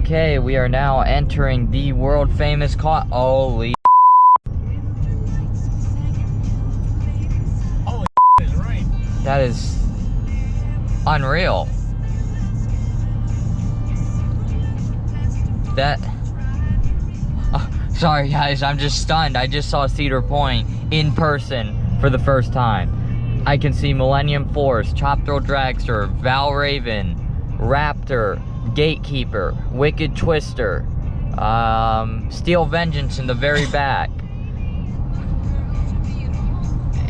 Okay, we are now entering the world famous holy is right. that is unreal. That sorry guys, I'm just stunned. I just saw Cedar Point in person for the first time. I can see Millennium Force, Chop Thrill Dragster, Val Raven, Raptor, Gatekeeper, Wicked Twister, Steel Vengeance in the very back.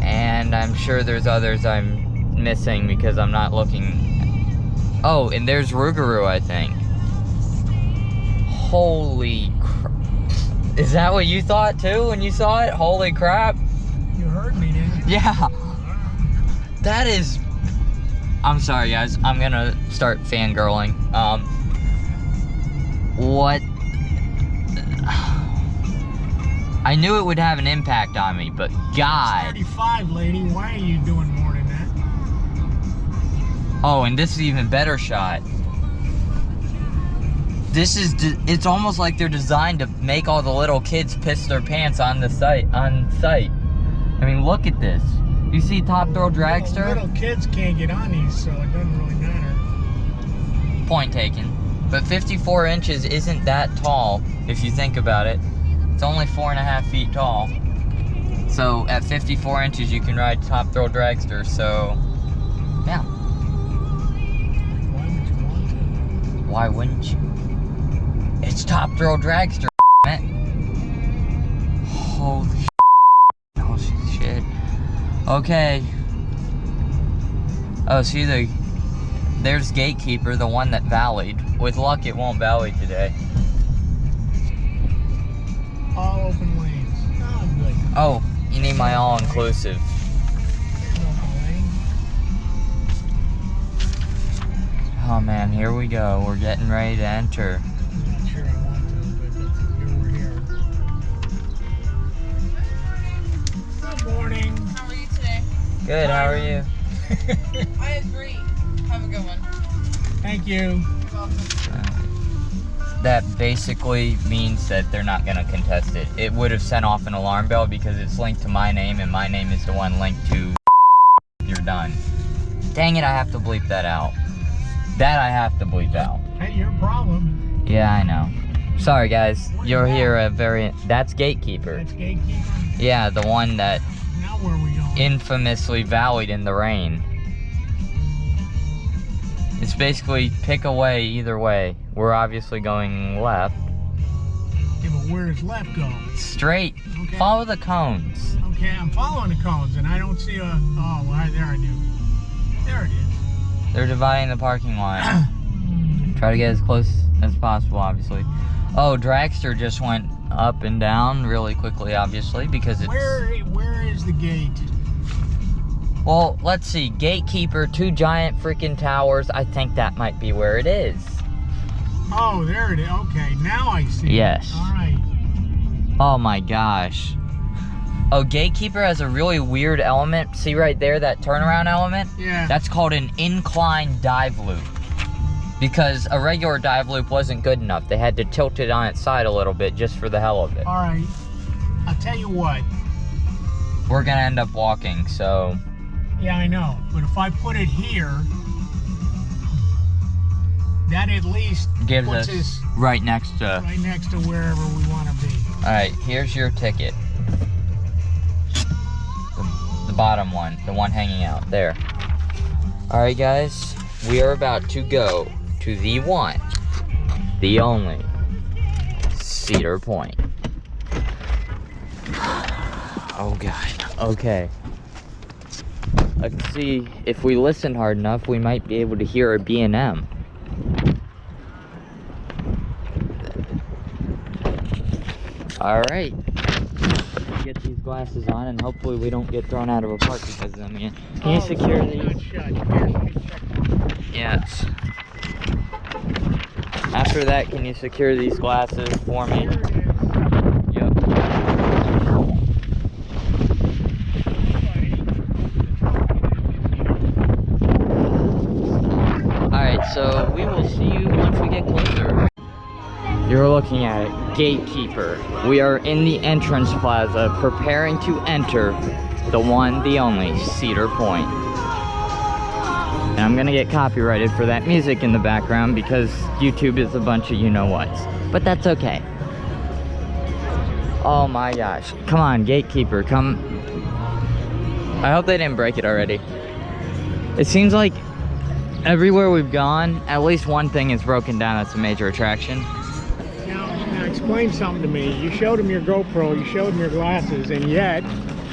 And I'm sure there's others I'm missing because I'm not looking. Oh, and there's Rougarou, I think. Holy crap. Is that what you thought too when you saw it? Holy crap. You heard me, didn't you? Yeah. That is... I'm sorry guys, I'm gonna start fangirling. What? I knew it would have an impact on me, but God. It's 35, lady. Why are you doing more than that? Oh, and this is even better shot. This is, it's almost like they're designed to make all the little kids piss their pants on site. I mean, look at this. You see Top Thrill Dragster? Little kids can't get on these, so it doesn't really matter. Point taken. But 54 inches isn't that tall, if you think about it. It's only 4.5 feet tall. So at 54 inches, you can ride Top Thrill Dragster, so yeah. Why would you want to? Why wouldn't you? It's Top Thrill Dragster, man. Holy shit. Okay. Oh, see there's Gatekeeper, the one that valleyed. With luck, it won't valley today. All open lanes. Oh, good. Oh, you need my all-inclusive. Oh man, here we go. We're getting ready to enter. I'm not sure I want to, but here we're here. Good morning. How are you today? Good, how are you? I agree. Have a good one. Thank you. You're welcome. That basically means that they're not going to contest it. It would have sent off an alarm bell because it's linked to my name, and my name is the one linked to you're done. Dang it, I have to bleep that out. That I have to bleep out. Hey, your problem. Yeah, I know. Sorry guys, you'll hear a very... That's Gatekeeper. That's Gatekeeper? Yeah, the one that Now where are we going? infamously valleyed in the rain. It's basically pick a way either way. We're obviously going left. Yeah, but where does left go? Straight. Okay. Follow the cones. Okay, I'm following the cones, and I don't see a... Oh, well, there I do. There it is. They're dividing the parking lot. Try to get as close as possible, obviously. Oh, Dragster just went up and down really quickly, obviously, because it's... Where is the gate? Well, let's see. Gatekeeper, 2 giant freaking towers. I think that might be where it is. Oh, there it is. Okay, now I see. Yes. All right. Oh my gosh. Oh, Gatekeeper has a really weird element. See right there, that turnaround element? Yeah. That's called an incline dive loop. Because a regular dive loop wasn't good enough. They had to tilt it on its side a little bit just for the hell of it. All right. I'll tell you what. We're gonna end up walking, so... Yeah, I know. But if I put it here, that at least gives puts us right next to... right next to wherever we want to be. Alright, here's your ticket. The bottom one, the one hanging out, there. Alright guys, we are about to go to the one, the only, Cedar Point. Oh god, okay. Let's see, if we listen hard enough, we might be able to hear a B&M. Alright. Get these glasses on and hopefully we don't get thrown out of a park because of them again. Can you secure these? Yes. After that, can you secure these glasses for me? Yep. Alright, so we will see you once we get closer. You're looking at Gatekeeper. We are in the entrance plaza preparing to enter the one, the only Cedar Point. And I'm gonna get copyrighted for that music in the background because YouTube is a bunch of you-know-whats. But that's okay. Oh my gosh. Come on, Gatekeeper, come. I hope they didn't break it already. It seems like everywhere we've gone, at least one thing is broken down that's a major attraction. Now explain something to me. You showed him your GoPro, you showed him your glasses, and yet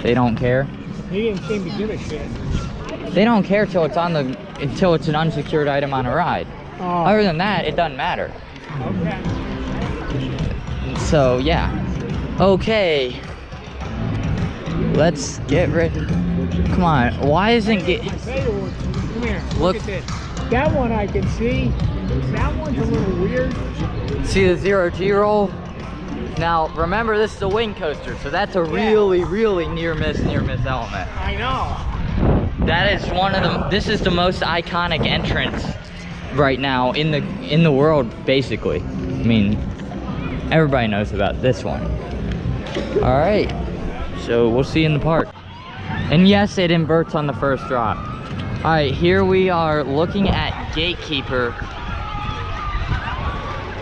They don't care. he didn't seem to give a shit. They don't care till it's an unsecured item on a ride. Oh, Other than that, it doesn't matter. okay. So yeah. Okay. Let's get ready. Come on. Why isn't I tell you what, come here. Look. Look at this. That one I can see. That one's a little weird. see the 0G roll? Now remember, this is a wing coaster, so that's a really near miss element. I know. That is one of them. This is the most iconic entrance right now in the world, basically. I mean, everybody knows about this one. All right, so we'll see you in the park. And yes, it inverts on the first drop. All right, here we are looking at Gatekeeper.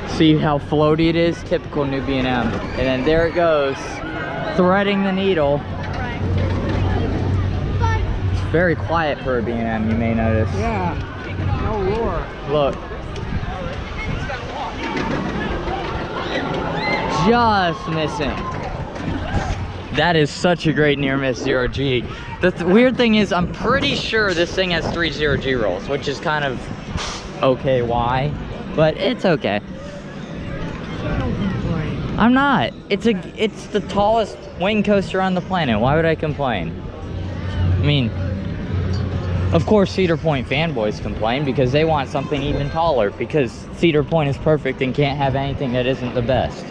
See how floaty it is? Typical new B&M. And then there it goes, threading the needle. It's very quiet for a B&M, you may notice. Yeah. No roar. Look. Just missing. That is such a great near miss 0G. The weird thing is, I'm pretty sure this thing has 3 0G rolls, which is kind of okay, why? But it's okay. Don't complain. I'm not. It's the tallest wing coaster on the planet. Why would I complain? I mean, of course Cedar Point fanboys complain because they want something even taller because Cedar Point is perfect and can't have anything that isn't the best.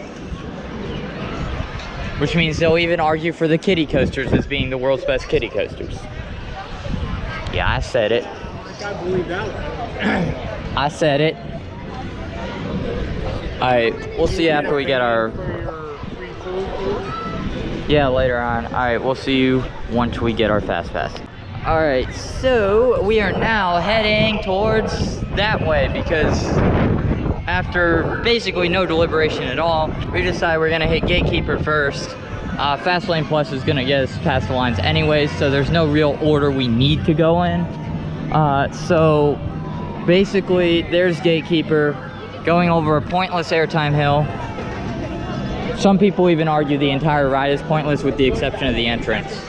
Which means they'll even argue for the kiddie coasters as being the world's best kiddie coasters. Yeah, I said it. I believe that one. I said it. Alright, we'll see after we get our... For your free food? Yeah, later on. Alright, we'll see you once we get our Fast Pass. Alright, so we are now heading towards that way because after basically no deliberation at all, we decided we're gonna hit Gatekeeper first. Fast Lane Plus is gonna get us past the lines anyways, so there's no real order we need to go in. So basically, there's Gatekeeper going over a pointless airtime hill. Some people even argue the entire ride is pointless with the exception of the entrance.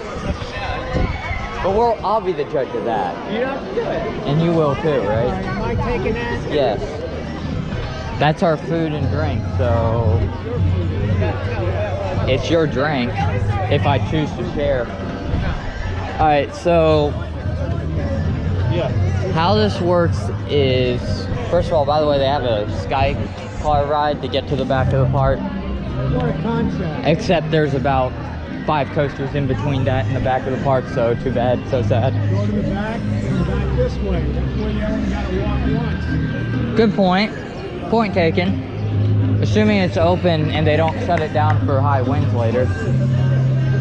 But I'll be the judge of that. You have to do it. And you will too, right? Am I taking that? Yes. That's our food and drink, so it's your drink if I choose to share. Alright, so how this works is, first of all, by the way, they have a sky car ride to get to the back of the park. What a concept. Except there's about 5 coasters in between that and the back of the park, so too bad, so sad. Go to the back and back this way. That's where you only gotta walk once. Good point. Point taken. Assuming it's open and they don't shut it down for high winds later.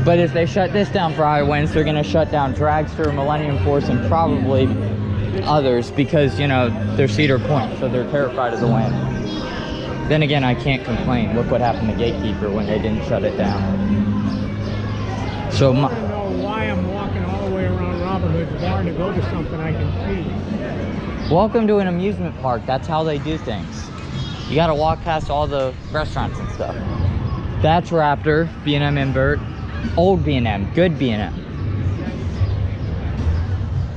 But if they shut this down for high winds, they're gonna shut down Dragster, Millennium Force, and probably others because, you know, they're Cedar Point, so they're terrified of the wind. Then again, I can't complain. Look what happened to Gatekeeper when they didn't shut it down. So I don't know why I'm walking all the way around Robin Hood's barn to go to something I can see. welcome to an amusement park. That's how they do things. You gotta walk past all the restaurants and stuff. That's Raptor, B&M invert. Old B&M, good B&M.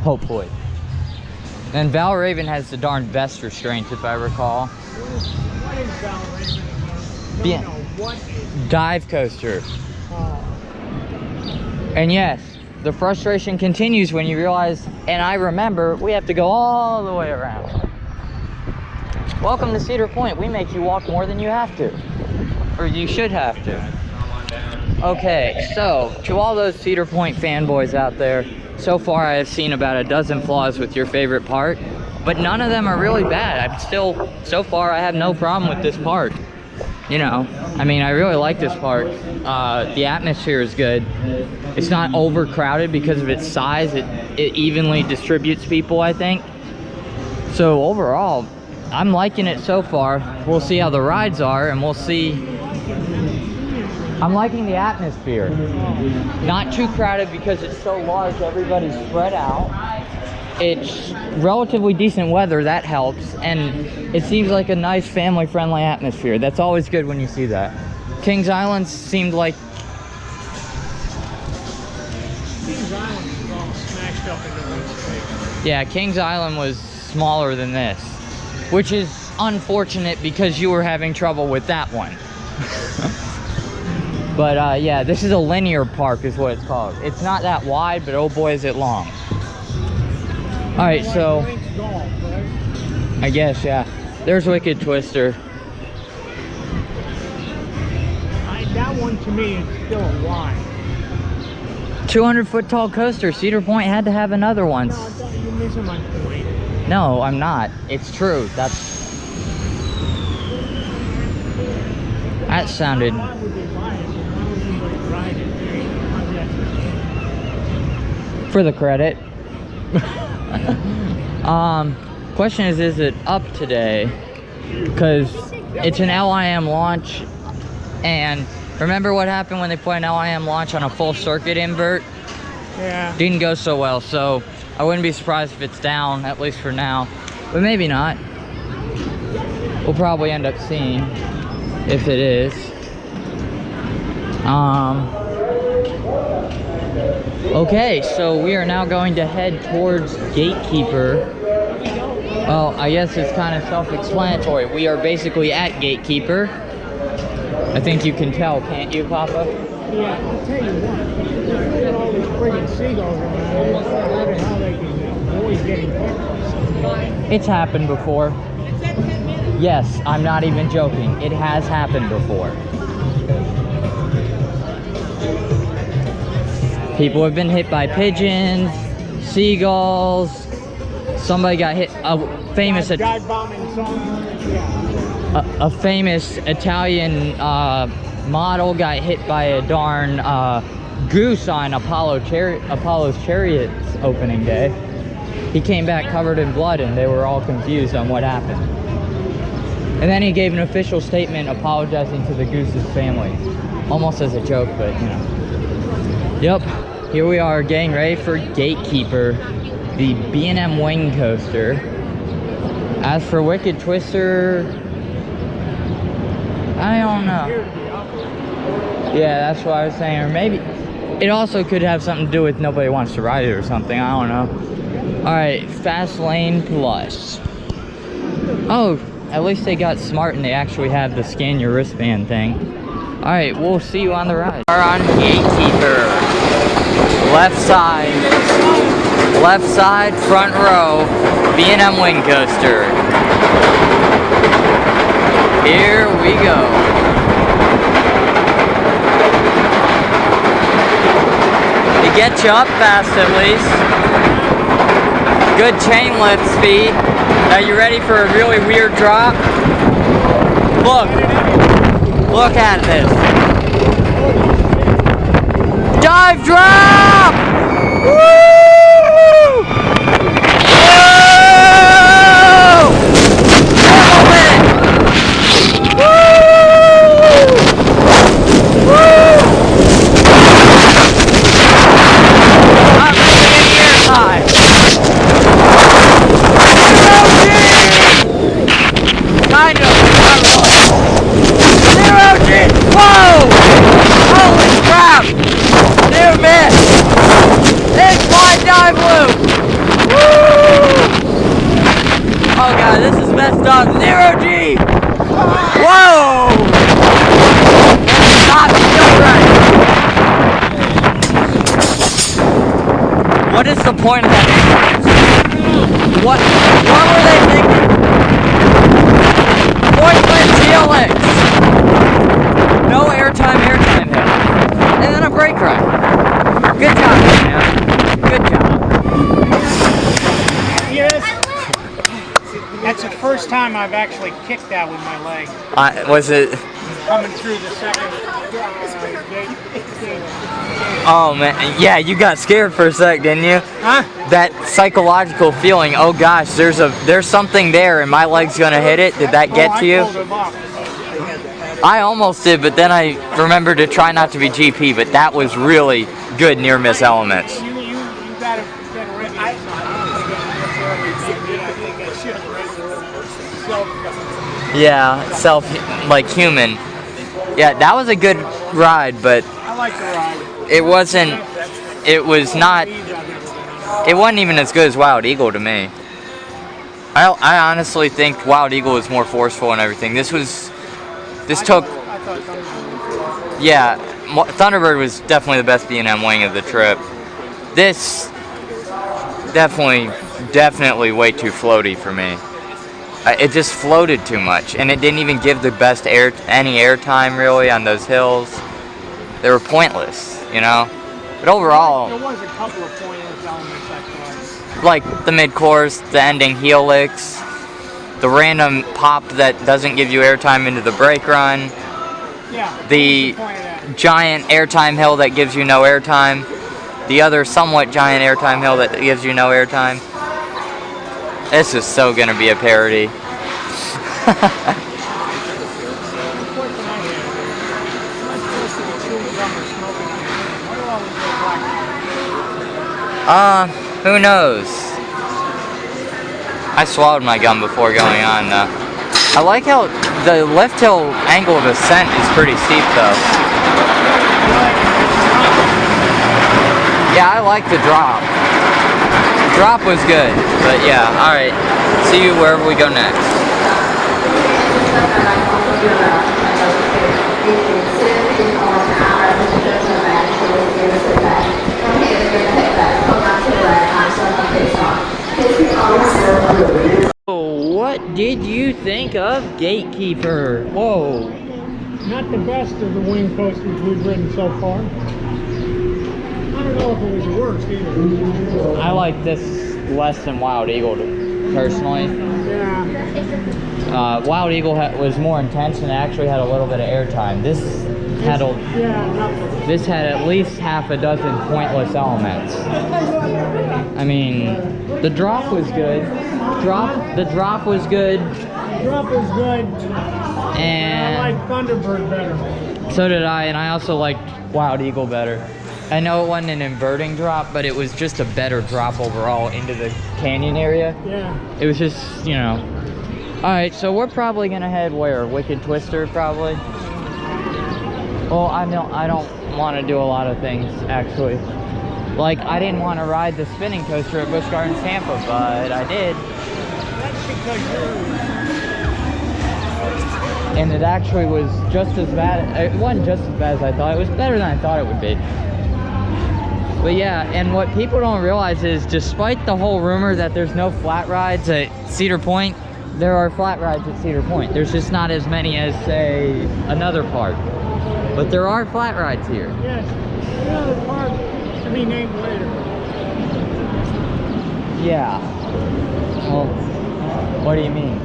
Hopefully. And Valraven has the darn best restraints, if I recall. What is Valraven? Yeah. No, what is... Dive coaster. Oh. And yes, the frustration continues when you realize, and I remember, we have to go all the way around. Welcome to Cedar Point. We make you walk more than you have to. Or you should have to. Okay, so to all those Cedar Point fanboys out there, so far I have seen about a dozen flaws with your favorite park, but none of them are really bad. So far I have no problem with this park. you know, I mean, I really like this park. The atmosphere is good. It's not overcrowded because of its size. It evenly distributes people, I think. So overall, I'm liking it so far. We'll see how the rides are, and we'll see. I'm liking the atmosphere. Not too crowded because it's so large, everybody's spread out. It's relatively decent weather, that helps, and it seems like a nice family-friendly atmosphere. That's always good when you see that. Kings Island seemed like... Kings Island is all smashed up into one space. Yeah, Kings Island was smaller than this, which is unfortunate because you were having trouble with that one. But yeah, this is a linear park is what it's called. It's not that wide, but oh boy is it long. All right, so I guess, yeah, there's Wicked Twister. That one to me is still a wide. 200-foot tall coaster. Cedar Point had to have another one. No, you're missing my point. No, I'm not. It's true. That sounded... Why would they buy it? Why would anybody ride it? For the credit. Question is it up today? Because it's an LIM launch, and remember what happened when they put an LIM launch on a full circuit invert? Yeah. Didn't go so well, so I wouldn't be surprised if it's down, at least for now, but maybe not. We'll probably end up seeing if it is. Okay, so we are now going to head towards Gatekeeper. Well, I guess it's kind of self-explanatory. We are basically at Gatekeeper. I think you can tell, can't you, Papa? Yeah, I'll tell you what. Look at all these friggin' seagulls around. I wonder how they can avoid getting hit. It's happened before. Yes, I'm not even joking. It has happened before. People have been hit by pigeons, seagulls. Somebody got hit. A famous Dive bombing song. Yeah. a famous Italian model got hit by a darn goose on Apollo's Chariot's opening day. He came back covered in blood, and they were all confused on what happened. And then he gave an official statement apologizing to the goose's family, almost as a joke, but you know. Yep, here we are getting ready for Gatekeeper, the B&M wing coaster. As for Wicked Twister, I don't know. Yeah, that's what I was saying. Or maybe it also could have something to do with nobody wants to ride it or something. I don't know. All right, Fast Lane Plus. Oh, at least they got smart and they actually have the scan your wristband thing. All right, we'll see you on the ride. We're on Gatekeeper. Left side, front row, B&M wing coaster. Here we go. It gets you up fast at least. Good chain lift speed. Are you ready for a really weird drop? Look at this. Dive drop! Woo! Whoa! Double it! Woo! Woo! Not making any air time. Kind of, not really. 0G! Whoa! Holy crap! New miss! Incline dive loop! Woo! Oh god, this is messed up. 0G! Whoa! Not feel right. What is the point of that? What were they thinking? Pointless GLX! No airtime hit. And then a brake ride. Good job, man. Good job. Yes. That's the first time time I've actually kicked that with my leg. Was it? Coming through the second gate. Oh man, yeah, you got scared for a sec, didn't you? Huh? That psychological feeling. Oh gosh, there's something there, and my leg's gonna hit it. Did that get to you? I pulled him up. I almost did, but then I remembered to try not to be GP. But that was really good near miss elements. You gotta get ready. I think I should have read Yeah, like human. Yeah, that was a good ride, but I like the ride. it wasn't. It was not. It wasn't even as good as Wild Eagle to me. I honestly think Wild Eagle was more forceful and everything. This took. Yeah, Thunderbird was definitely the best B&M wing of the trip. This definitely way too floaty for me. It just floated too much, and it didn't even give the best any air time really on those hills. They were pointless, you know. But overall, there was a couple of pointless elements I thought. Like the mid-course, the ending helix, the random pop that doesn't give you airtime into the brake run, Yeah. the giant airtime hill that gives you no airtime, the other somewhat giant airtime hill that gives you no airtime. This is so gonna be a parody. Who knows? I swallowed my gum before going on though. I like how the left hill angle of ascent is pretty steep though. Yeah, I like the drop. Drop was good, but yeah, alright. See you wherever we go next. What did you think of Gatekeeper? Whoa. Not the best of the wing coasters we've ridden so far. I don't know if it was the worst either. I like this less than Wild Eagle personally. Yeah. Wild Eagle was more intense and actually had a little bit of airtime. This had at least half a dozen pointless elements. I mean, the drop was good. The drop was good. Drop was good. And I like Thunderbird better. So did I, and I also liked Wild Eagle better. I know it wasn't an inverting drop, but it was just a better drop overall into the canyon area. Yeah. It was just, you know. Alright, so we're probably gonna head where? Wicked Twister, probably? Well, I don't want to do a lot of things, actually. Like, I didn't want to ride the spinning coaster at Busch Gardens Tampa, but I did. That's because you're... And it actually was just as bad. It wasn't just as bad as I thought. It was better than I thought it would be. But yeah, and what people don't realize is, despite the whole rumor that there's no flat rides at Cedar Point, there are flat rides at Cedar Point. There's just not as many as, say, another park. But there are flat rides here. Yes. Another park to be named later. Yeah. Well, what do you mean?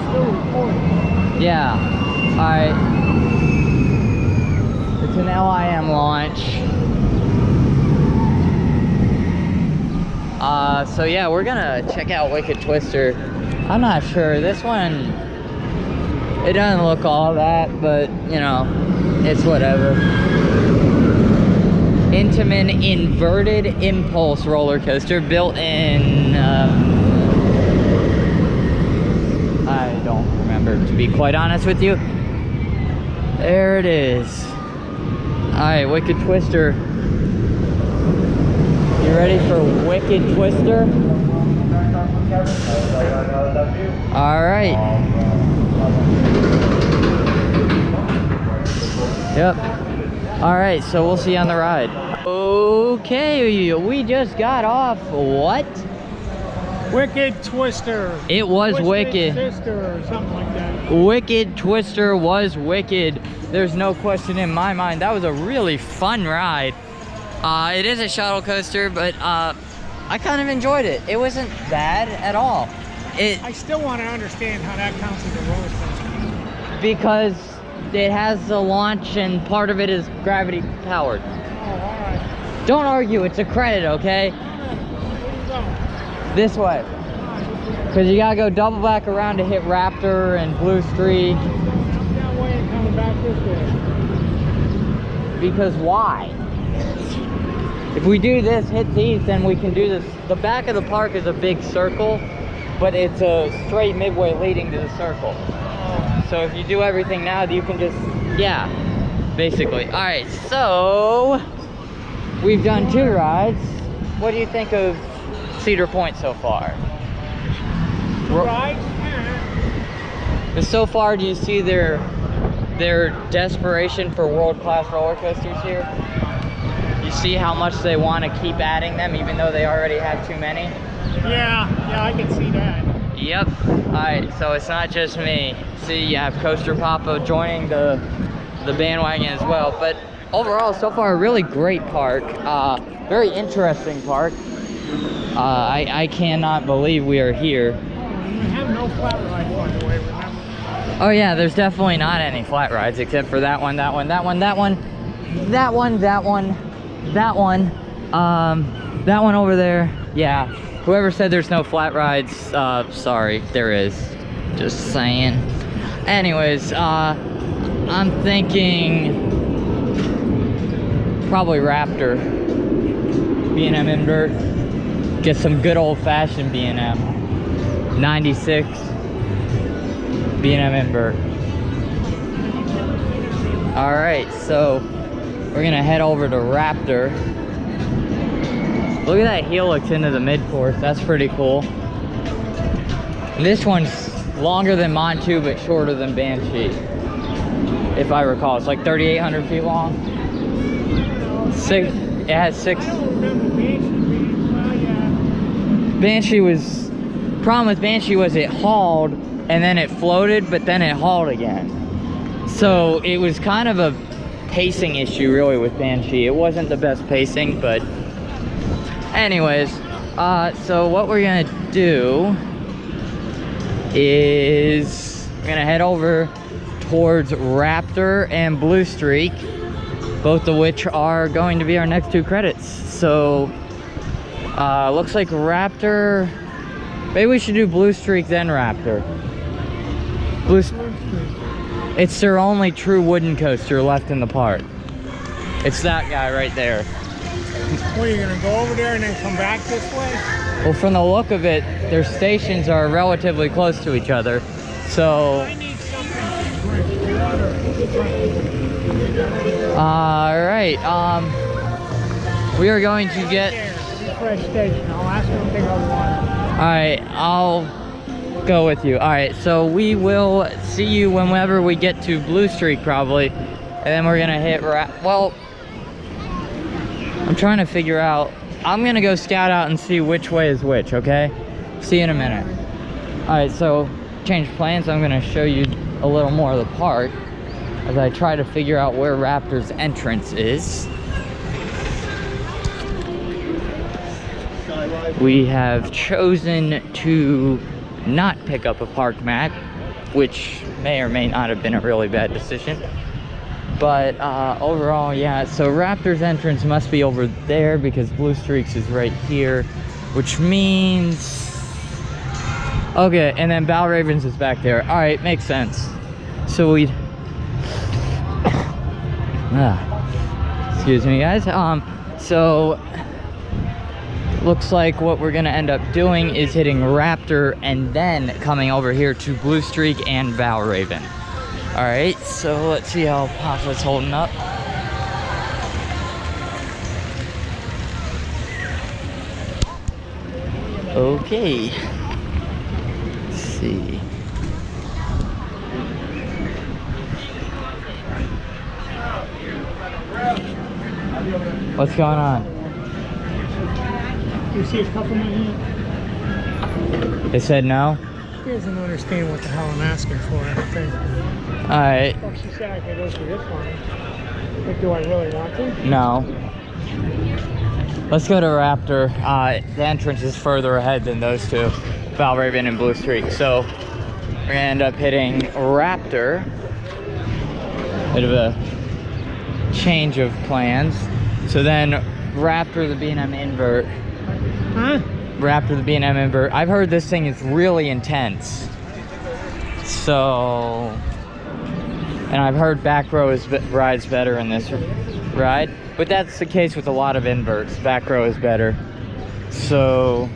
Still recording. Yeah. Alright. It's an LIM launch. So yeah, we're gonna check out Wicked Twister. I'm not sure. This one, it doesn't look all that, but you know, it's whatever. Intamin inverted impulse roller coaster built in, I don't remember, to be quite honest with you. There it is. Alright, Wicked Twister. You ready for Wicked Twister? Alright. Yep. Alright, so we'll see you on the ride. Okay, we just got off what? Wicked Twister. It was Twisted wicked. Sister or something like that. Wicked Twister was wicked. There's no question in my mind. That was a really fun ride. It is a shuttle coaster, but I kind of enjoyed it. It wasn't bad at all. I still want to understand how that counts as a roller coaster. because it has a launch and part of it is gravity powered. Oh, all right. Don't argue, it's a credit, okay? Where you going? This way. Because you gotta go double back around to hit Raptor and Blue Streak. Come that way and coming back this way. Because why? If we do this, hit these, then we can do this. The back of the park is a big circle, but it's a straight midway leading to the circle. So if you do everything now, you can just, yeah, basically. All right, so we've done 2 rides. What do you think of Cedar Point so far? Right? So far, do you see their desperation for world-class roller coasters here? You see how much they want to keep adding them, even though they already have too many? Yeah, I can see that. Yep. Alright, so it's not just me. See, you have Coaster Papa joining the bandwagon as well. But overall, so far, a really great park. Very interesting park. I cannot believe we are here. We have no flat rides, by the way, remember? Oh yeah, there's definitely not any flat rides except for that one, that one, that one, that one, that one, that one, that one, that one over there. Yeah, whoever said there's no flat rides, sorry, there is. Just saying. Anyways, I'm thinking probably Raptor. B&M invert. Get some good old-fashioned B&M. 96 B&M invert. All right, so we're gonna head over to Raptor. Look at that helix into the mid-course. That's pretty cool. This one's longer than Montu, but shorter than Banshee, if I recall. It's like 3,800 feet long. It has 6. I don't remember Banshee. Well, yeah. Banshee was, problem with Banshee was it hauled and then it floated, but then it hauled again. So it was kind of a pacing issue really with Banshee. It wasn't the best pacing, but anyways, so what we're gonna do is we're gonna head over towards Raptor and Blue Streak, both of which are going to be our next 2 credits. So looks like Raptor, maybe we should do Blue Streak then Raptor. It's their only true wooden coaster left in the park. It's that guy right there. What, are you gonna go over there and then come back this way? Well, from the look of it, their stations are relatively close to each other. So, I need something to drink, water. alright, we are going to get, Refresh station. I'll ask them if they got water. alright, I'll go with you. Alright, so we will see you whenever we get to Blue Streak probably. And then we're gonna hit well, I'm trying to figure out, I'm gonna go scout out and see which way is which, okay? See you in a minute. Alright, so change plans. I'm gonna show you a little more of the park as I try to figure out where Raptor's entrance is. We have chosen to not pick up a park map, which may or may not have been a really bad decision. But overall, yeah, so Raptor's entrance must be over there because Blue Streaks is right here, which means, okay, and then Balravens is back there. All right, makes sense. So we, excuse me guys, so looks like what we're gonna end up doing is hitting Raptor and then coming over here to Blue Streak and Valraven. All right, so let's see how Papa's holding up. Okay, let's see. What's going on? You see a couple of my hand? They said no? She doesn't understand what the hell I'm asking for, I don't think. All right. Well, she said I could go through this one. But do I really want to? No. Let's go to Raptor. The entrance is further ahead than those two. Valraven and Blue Streak. So we're gonna end up hitting Raptor. Bit of a change of plans. So then Raptor, the B&M invert. Huh? Raptor, the B&M invert. I've heard this thing is really intense. So, and I've heard back row rides better in this ride, but that's the case with a lot of inverts. Back row is better. So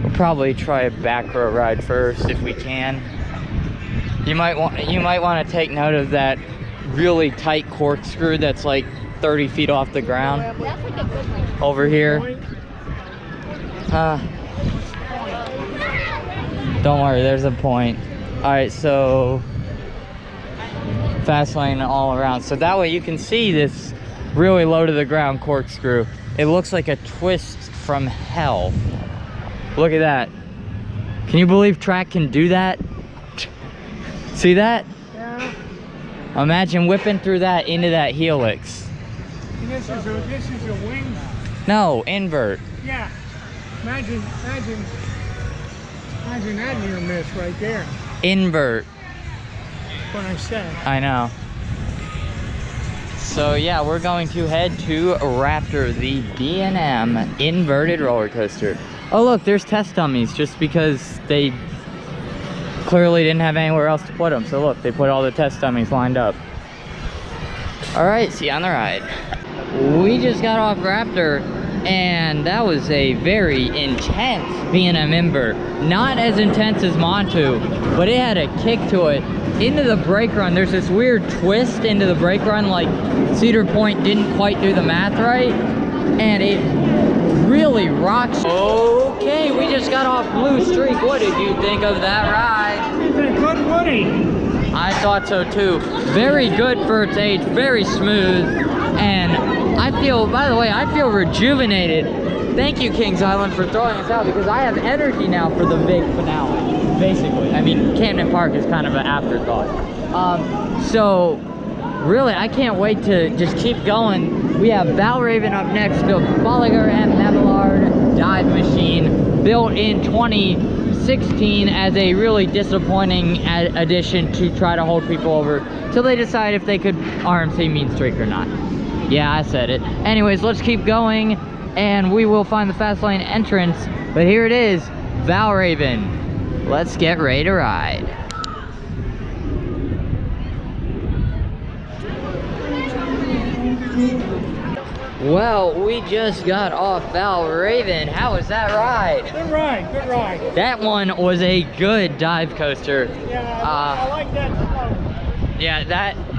we'll probably try a back row ride first if we can. You might want to take note of that really tight corkscrew that's like 30 feet off the ground. That's like a good one. Over here. Don't worry, there's a point. All right, so fast lane all around. So that way you can see this really low to the ground corkscrew. It looks like a twist from hell. Look at that. Can you believe track can do that? See that? Yeah. Imagine whipping through that into that helix. This is a wing. No, invert. Yeah. Imagine that near miss right there. Invert. What I said. I know. So yeah, we're going to head to Raptor, the B&M inverted roller coaster. Oh look, there's test dummies just because they clearly didn't have anywhere else to put them. So look, they put all the test dummies lined up. All right, see you on the ride. We just got off Raptor, and that was a very intense B&M invert. Not as intense as Montu, but it had a kick to it. Into the brake run, there's this weird twist into the brake run, like Cedar Point didn't quite do the math right, and it really rocks. Okay, we just got off Blue Streak. What did you think of that ride? It's a good woody. I thought so too. Very good for its age, very smooth, and I feel, by the way, I feel rejuvenated. Thank you, Kings Island, for throwing us out, because I have energy now for the big finale, basically. I mean, Camden Park is kind of an afterthought. So, really, I can't wait to just keep going. We have Valraven up next, built Bolliger and Mabillard dive machine, built in 2016 as a really disappointing addition to try to hold people over till they decide if they could RMC mean streak or not. Yeah, I said it. Anyways, let's keep going, and we will find the fast lane entrance. But here it is, Valraven. Let's get ready to ride. Well, we just got off Valraven. How was that ride? Good ride, good ride. That one was a good dive coaster. Yeah, I like that slope. Yeah,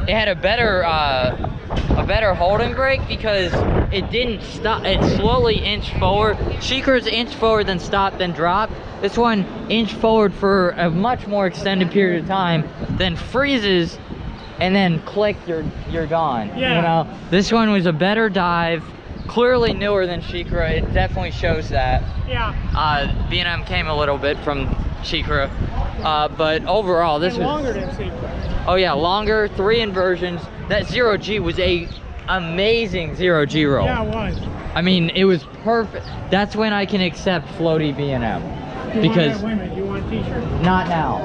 it had a better holding brake because it didn't stop. It slowly inched forward. Sheikah's inched forward, then stopped, then dropped. This one inched forward for a much more extended period of time, then freezes, and then click, you're gone. Yeah. You know, this one was a better dive, clearly newer than Sheikah. It definitely shows that. Yeah. B&M came a little bit from Sheikah, but overall this was longer than Cedar. Oh yeah, longer, 3 inversions. That 0G was a amazing 0G roll. Yeah, it was. I mean, it was perfect. That's when I can accept floaty B&M. Because Wait a minute, you want a t-shirt? not now.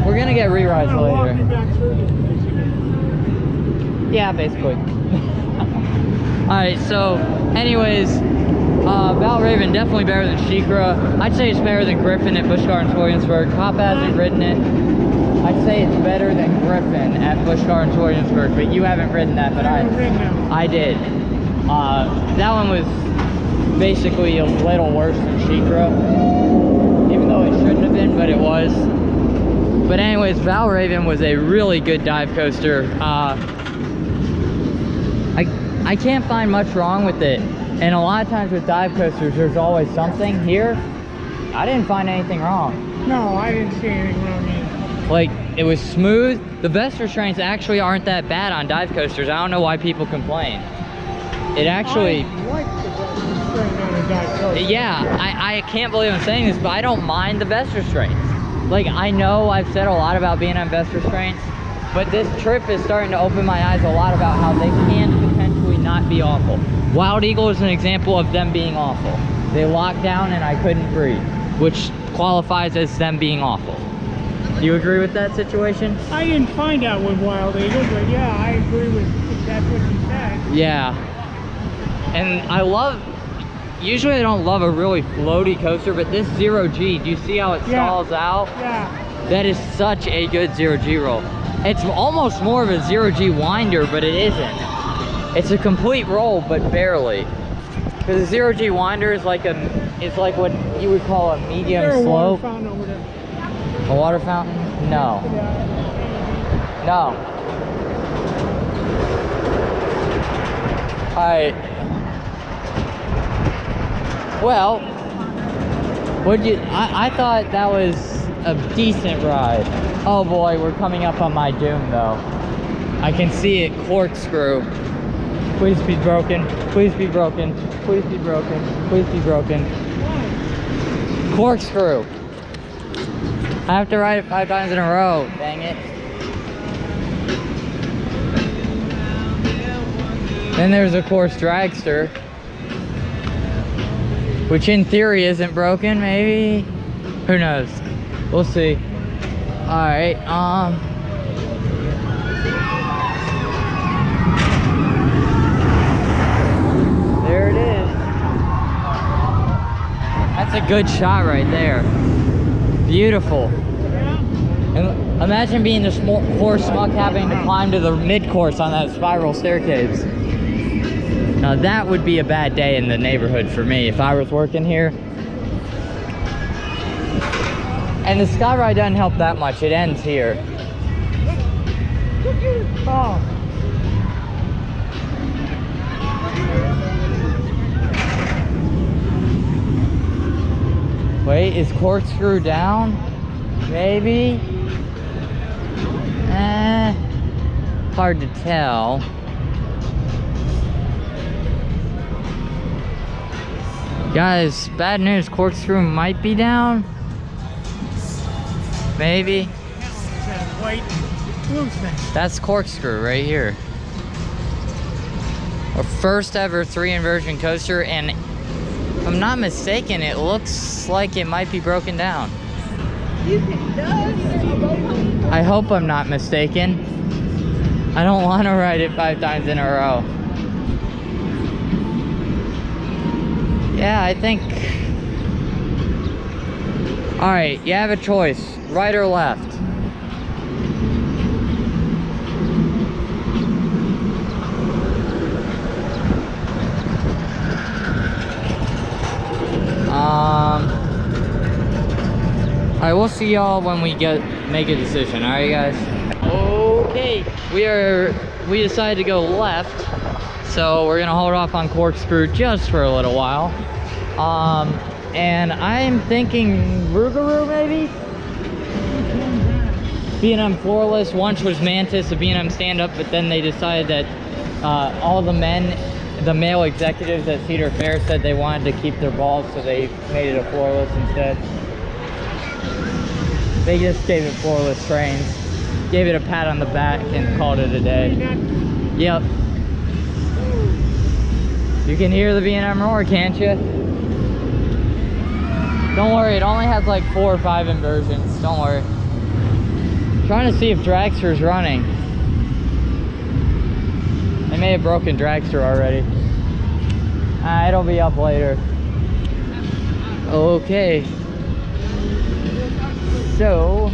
We're gonna get re-rides I'm gonna walk you later. back through this. Yeah, basically. Alright, so anyways, Valraven definitely better than Sheikah. I'd say it's better than Griffin at Busch Gardens Williamsburg. Hop hasn't ridden it. I'd say it's better than Griffin at Busch Gardens Williamsburg, but you haven't ridden that, but I did. That one was basically a little worse than Sheikah, even though it shouldn't have been, but it was. But anyways, Valraven was a really good dive coaster. I can't find much wrong with it, and a lot of times with dive coasters there's always something. Here I didn't find anything wrong. No, I didn't see anything wrong either. Like, it was smooth. The vest restraints actually aren't that bad on dive coasters. I don't know why people complain. It actually, I like the vest restraint on a dive coaster. yeah, I can't believe I'm saying this, but I don't mind the vest restraints. Like, I know I've said a lot about being on vest restraints, but this trip is starting to open my eyes a lot about how they can potentially not be awful. Wild Eagle is an example of them being awful. They locked down and I couldn't breathe, which qualifies as them being awful. Do you agree with that situation? I didn't find out with Wild Eagle, but yeah, I agree with if that's what you said. Yeah. And I love, usually I don't love a really floaty coaster, but this 0G, do you see how it stalls out? Yeah. That is such a good 0G roll. It's almost more of a 0G winder, but it isn't. It's a complete roll, but barely. Because the 0G winder is like it's like what you would call a medium slope. Water fountain over there. A water fountain? No. No. Alright. Well, I thought that was a decent ride. Oh boy, we're coming up on my doom though. I can see it corkscrew. Please be broken. Please be broken. Please be broken. Please be broken. Corkscrew. I have to ride it 5 times in a row. Dang it. Then there's of course dragster, which in theory isn't broken. Maybe. Who knows? We'll see. All right. There it is. That's a good shot right there. Beautiful. And imagine being the poor smuck having to climb to the mid-course on that spiral staircase. Now that would be a bad day in the neighborhood for me if I was working here. And the sky ride doesn't help that much. It ends here. Oh. Wait, is corkscrew down? Maybe? Hard to tell. Guys, bad news, corkscrew might be down. Maybe. That white blue thing. That's corkscrew right here. Our first ever 3 inversion coaster, and if I'm not mistaken, it looks like it might be broken down. I hope I'm not mistaken. I don't want to ride it 5 times in a row. Yeah, I think... Alright, you have a choice. Right or left? Alright, we'll see y'all when we make a decision. Alright, guys? Okay, we decided to go left, so we're gonna hold off on corkscrew just for a little while. And I'm thinking Rougarou maybe? B&M Floorless. Once was Mantis, a B&M stand-up, but then they decided that all the male executives at Cedar Fair said they wanted to keep their balls, so they made it a floorless instead. They just gave it floorless trains, gave it a pat on the back, and called it a day. Yep. You can hear the B&M roar, can't you? Don't worry, it only has like 4 or 5 inversions. Don't worry. Trying to see if dragster's running. They may have broken dragster already. It'll be up later. Okay. So,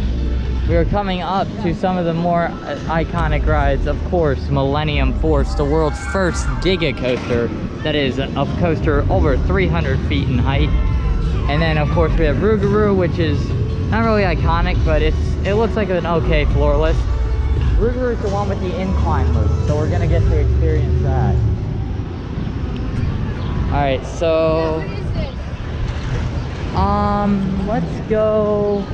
we are coming up to some of the more iconic rides. Of course, Millennium Force, the world's first Giga coaster. That is a coaster over 300 feet in height. And then, of course, we have Rougarou, which is not really iconic, but it looks like an okay floorless. Rougarou is the one with the incline loop, so we're gonna get to experience that. All right, so let's go.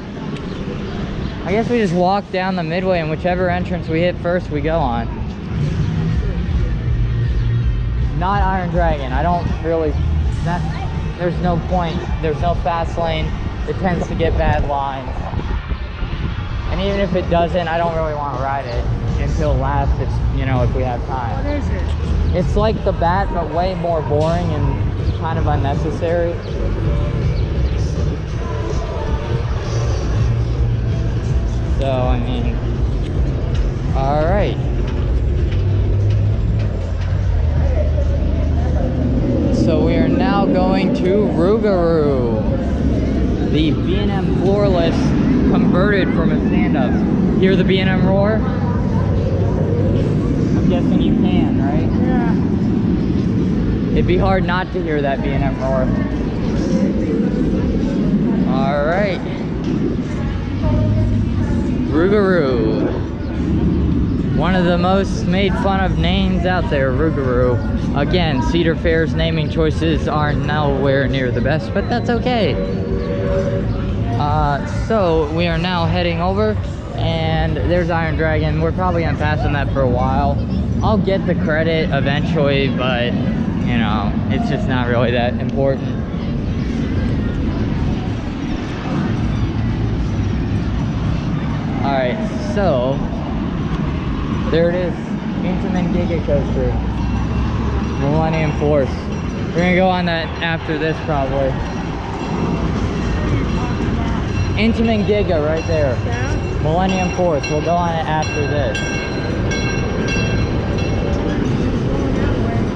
I guess we just walk down the midway, and whichever entrance we hit first, we go on. Not Iron Dragon. I don't really. There's no point. There's no fast lane. It tends to get bad lines. And even if it doesn't, I don't really want to ride it until last, if we have time. What is it? It's like the Bat, but way more boring and kind of unnecessary. I mean, all right. So we are now going to Rougarou, the B&M floorless converted from a stand-up. Hear the B&M roar? I'm guessing you can, right? Yeah. It'd be hard not to hear that B&M roar. All right. Rougarou. One of the most made fun of names out there, Rougarou. Again, Cedar Fair's naming choices are nowhere near the best, but that's okay. So we are now heading over, and there's Iron Dragon. We're probably gonna pass on that for a while. I'll get the credit eventually, but you know, it's just not really that important. All right, so there it is, Intamin Giga Coaster, Millennium Force. We're gonna go on that after this probably. Intamin Giga right there. Yeah. Millennium Force, we'll go on it after this.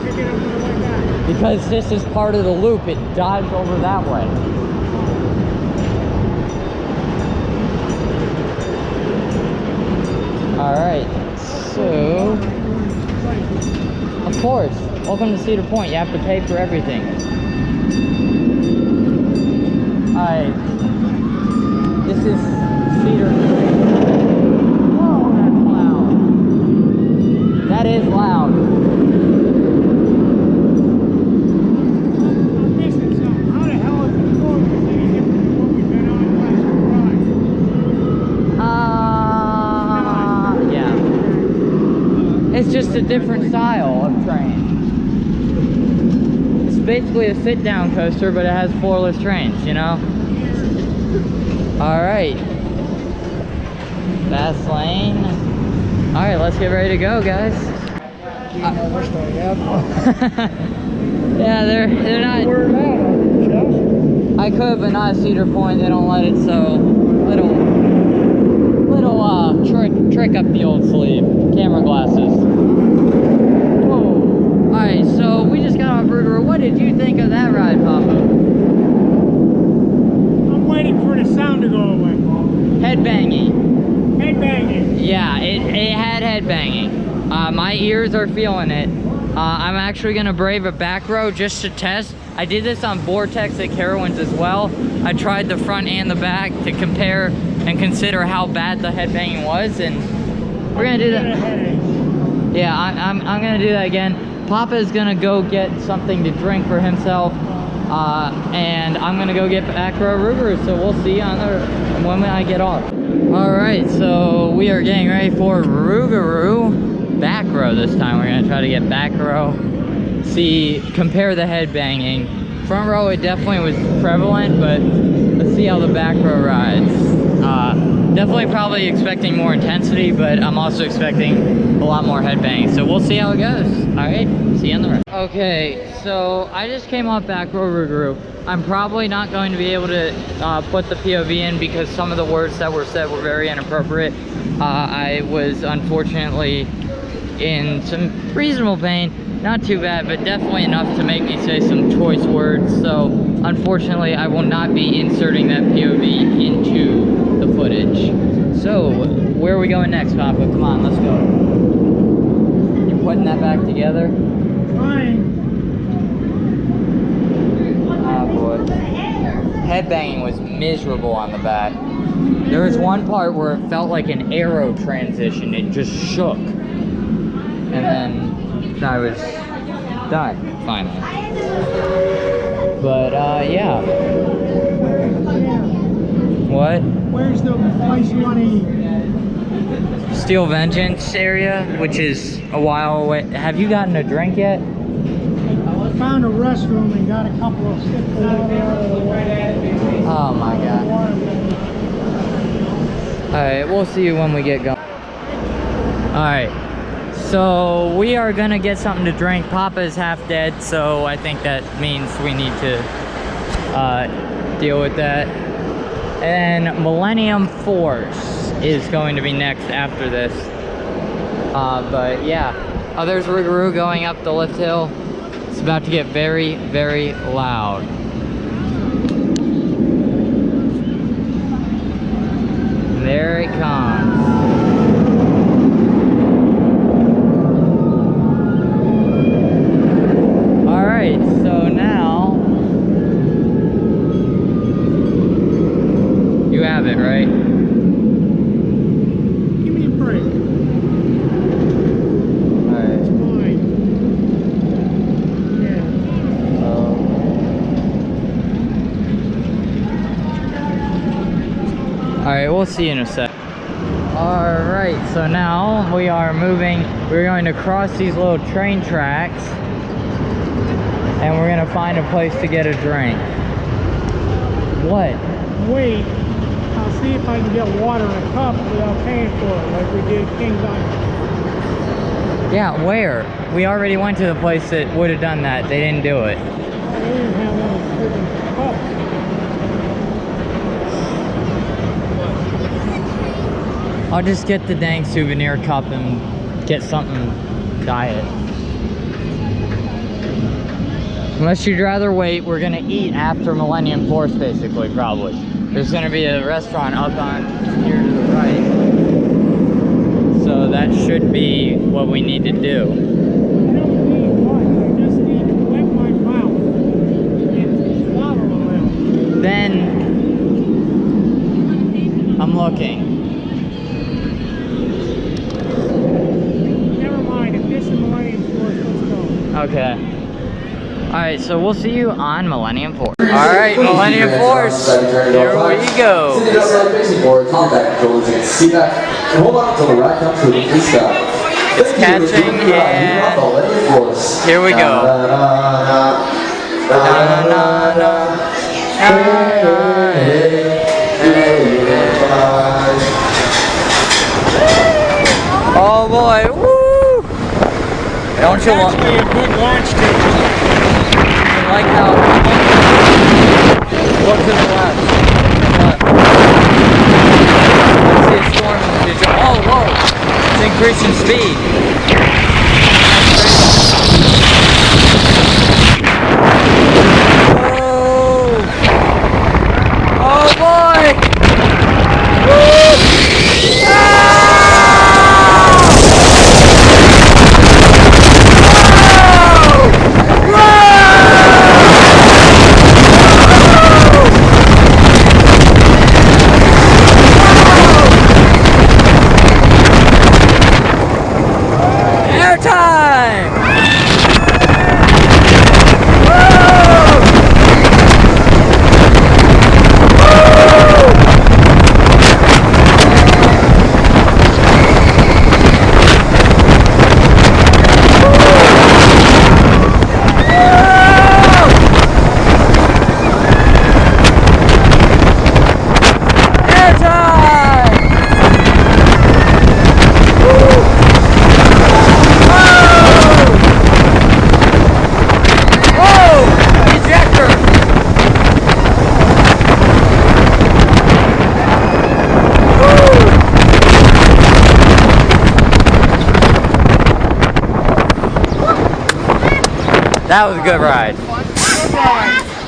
Pick it up on the way back. Because this is part of the loop, it dives over that way. All right, so, of course, welcome to Cedar Point. You have to pay for everything. All right, this is Cedar. Whoa, that's loud. That is loud. I'm missing something. How the hell is the floor any different than what we've been on the last ride? Yeah. It's just a different style of train. It's basically a sit-down coaster, but it has floorless trains, you know? All right. Fast lane. All right, let's get ready to go, guys. Yeah, they're not. I could, but not at Cedar Point. They don't let it, so little trick up the old sleeve. Camera glasses. Whoa. All right, so we just got on Rougarou. What did you think of that ride, Papa? I'm waiting for the sound to go away. Headbanging. Headbanging. Yeah, it had headbanging. My ears are feeling it. I'm actually gonna brave a back row just to test. I did this on Vortex at Carowinds as well. I tried the front and the back to compare and consider how bad the headbanging was, and we're gonna do that. Yeah, I'm gonna do that again. Papa's gonna go get something to drink for himself, and I'm gonna go get back row Rougarou, so we'll see on the when I get off. All right, so we are getting ready for Rougarou. Back row this time. We're gonna try to get back row. See, compare the headbanging. Front row, it definitely was prevalent, but let's see how the back row rides. Definitely probably expecting more intensity, but I'm also expecting a lot more headbanging. So we'll see how it goes. All right, see you on the road. Okay, so I just came off back row Rougarou. I'm probably not going to be able to put the POV in because some of the words that were said were very inappropriate. I was unfortunately in some reasonable pain. Not too bad, but definitely enough to make me say some choice words. So unfortunately, I will not be inserting that POV into the footage. So where are we going next, Papa? Come on, let's go. You're putting that back together? Fine. Oh boy. Headbanging was miserable on the back. There was one part where it felt like an arrow transition. It just shook. And then I was done, finally. But, yeah. What? Where's the place you want to eat? Steel Vengeance area, which is a while away. Have you gotten a drink yet? I found a restroom and got a couple of sips of water out of the way. Oh my god. Alright, we'll see you when we get going. Alright. So we are gonna get something to drink. Papa is half dead, so I think that means we need to deal with that. And Millennium Force. is going to be next after this. But yeah. Oh, there's Rougarou going up the lift hill. It's about to get very, very loud. There it comes. Alright, so now you have it, right? Give me a break. Alright. It's fine. Yeah. Alright, we'll see you in a sec. Alright, so now we are moving. We're going to cross these little train tracks. And we're gonna find a place to get a drink. What? Wait. I'll see if I can get water in a cup without paying for it, like we did King's Island. Yeah, where? We already went to the place that would have done that. They didn't do it. They didn't have any freaking cups. I'll just get the dang souvenir cup and get something diet. Unless you'd rather wait, we're gonna eat after Millennium Force, basically, probably. There's gonna be a restaurant up on here to the right. So that should be what we need to do. I don't need much. I just need to wet my mouth and swallow a little. Then, I'm looking. Never mind. If this is Millennium Force, let's go. Okay. Alright, so we'll see you on Millennium Force. Alright, Millennium Force. Here we go. It's catching and here we go. Oh boy, woo! Don't you want Actually, a good launch ticket. like how look to the left. I see a storm in the future. Oh, whoa! It's increasing speed. Oh! Oh boy! Woo! Ah! That was a good ride.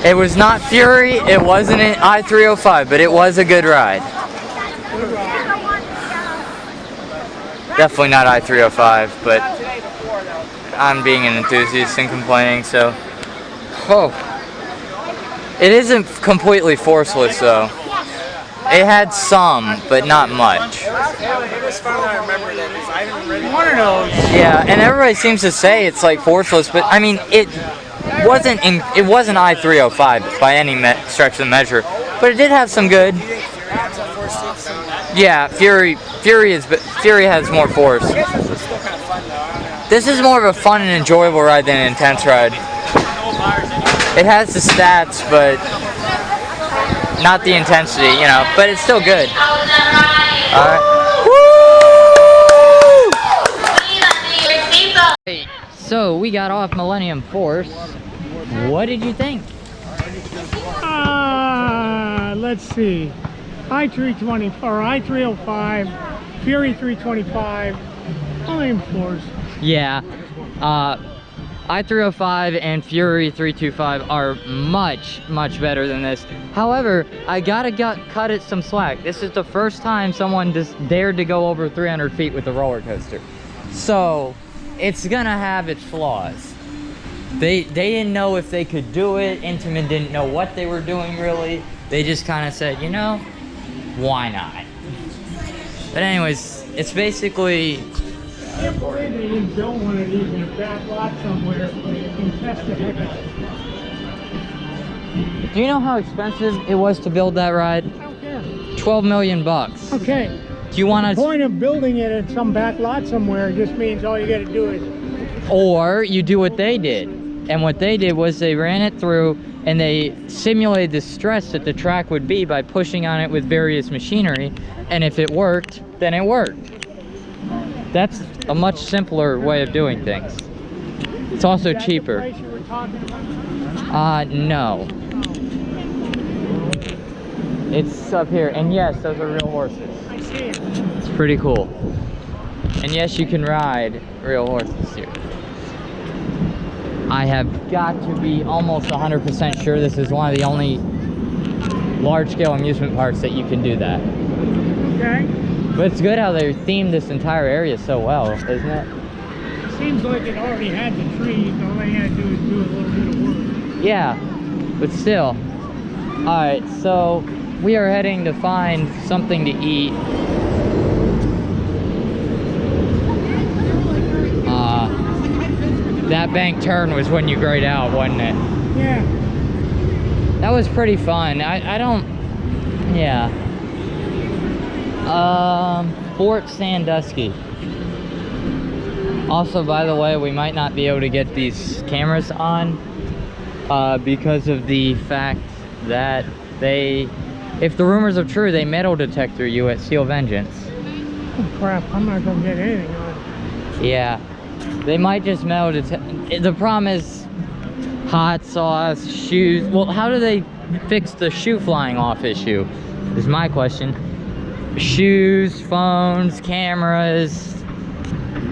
It was not Fury, it wasn't an I-305, but it was a good ride. Definitely not I-305, but I'm being an enthusiast and complaining, so. Oh. It isn't completely forceless, though. It had some, but not much. It was fun that I remembered it. I haven't ridden one of those. Yeah, and everybody seems to say it's like forceless, but I mean, it wasn't I-305 by any stretch of the measure, but it did have some good. Yeah, Fury has more force. This is more of a fun and enjoyable ride than an intense ride. It has the stats, but not the intensity, you know, but it's still good. Alright. Woo! So, we got off Millennium Force. What did you think? Let's see. I-320 or I-305, Fury 325, only in floors. Yeah. I-305 and Fury 325 are much better than this. However, I gotta cut it some slack. This is the first time someone just dared to go over 300 feet with a roller coaster. So, it's gonna have its flaws. They didn't know if they could do it. Intamin didn't know what they were doing really. They just kind of said, you know, why not? But anyways, it's basically... I can't believe they didn't build one of these in a back lot somewhere and test the heck out of it. Do you know how expensive it was to build that ride? I don't care. 12 million bucks. Okay. Do you want The to... point of building it in some back lot somewhere just means all you got to do is... Or you do what they did. And what they did was they ran it through and they simulated the stress that the track would be by pushing on it with various machinery. And if it worked, then it worked. That's a much simpler way of doing things. It's also Is that cheaper. the place you were talking about? No. It's up here. And yes, those are real horses. I see it. It's pretty cool. And yes, you can ride real horses here. I have got to be almost 100% sure this is one of the only large-scale amusement parks that you can do that. Okay. But it's good how they themed this entire area so well, isn't it? Seems like it already had the trees. All they had to do is do a little bit of work. Yeah, but still. Alright, so we are heading to find something to eat. That bank turn was when you grayed out, wasn't it? Yeah. That was pretty fun. I don't... Yeah. Fort Sandusky. Also, by the way, we might not be able to get these cameras on because of the fact that if the rumors are true, they metal detector you at Steel Vengeance. Oh crap, I'm not gonna get anything on. Yeah. They might just metal detect. The problem is hot sauce, shoes. Well, how do they fix the shoe flying off issue? Is my question. Shoes, phones, cameras,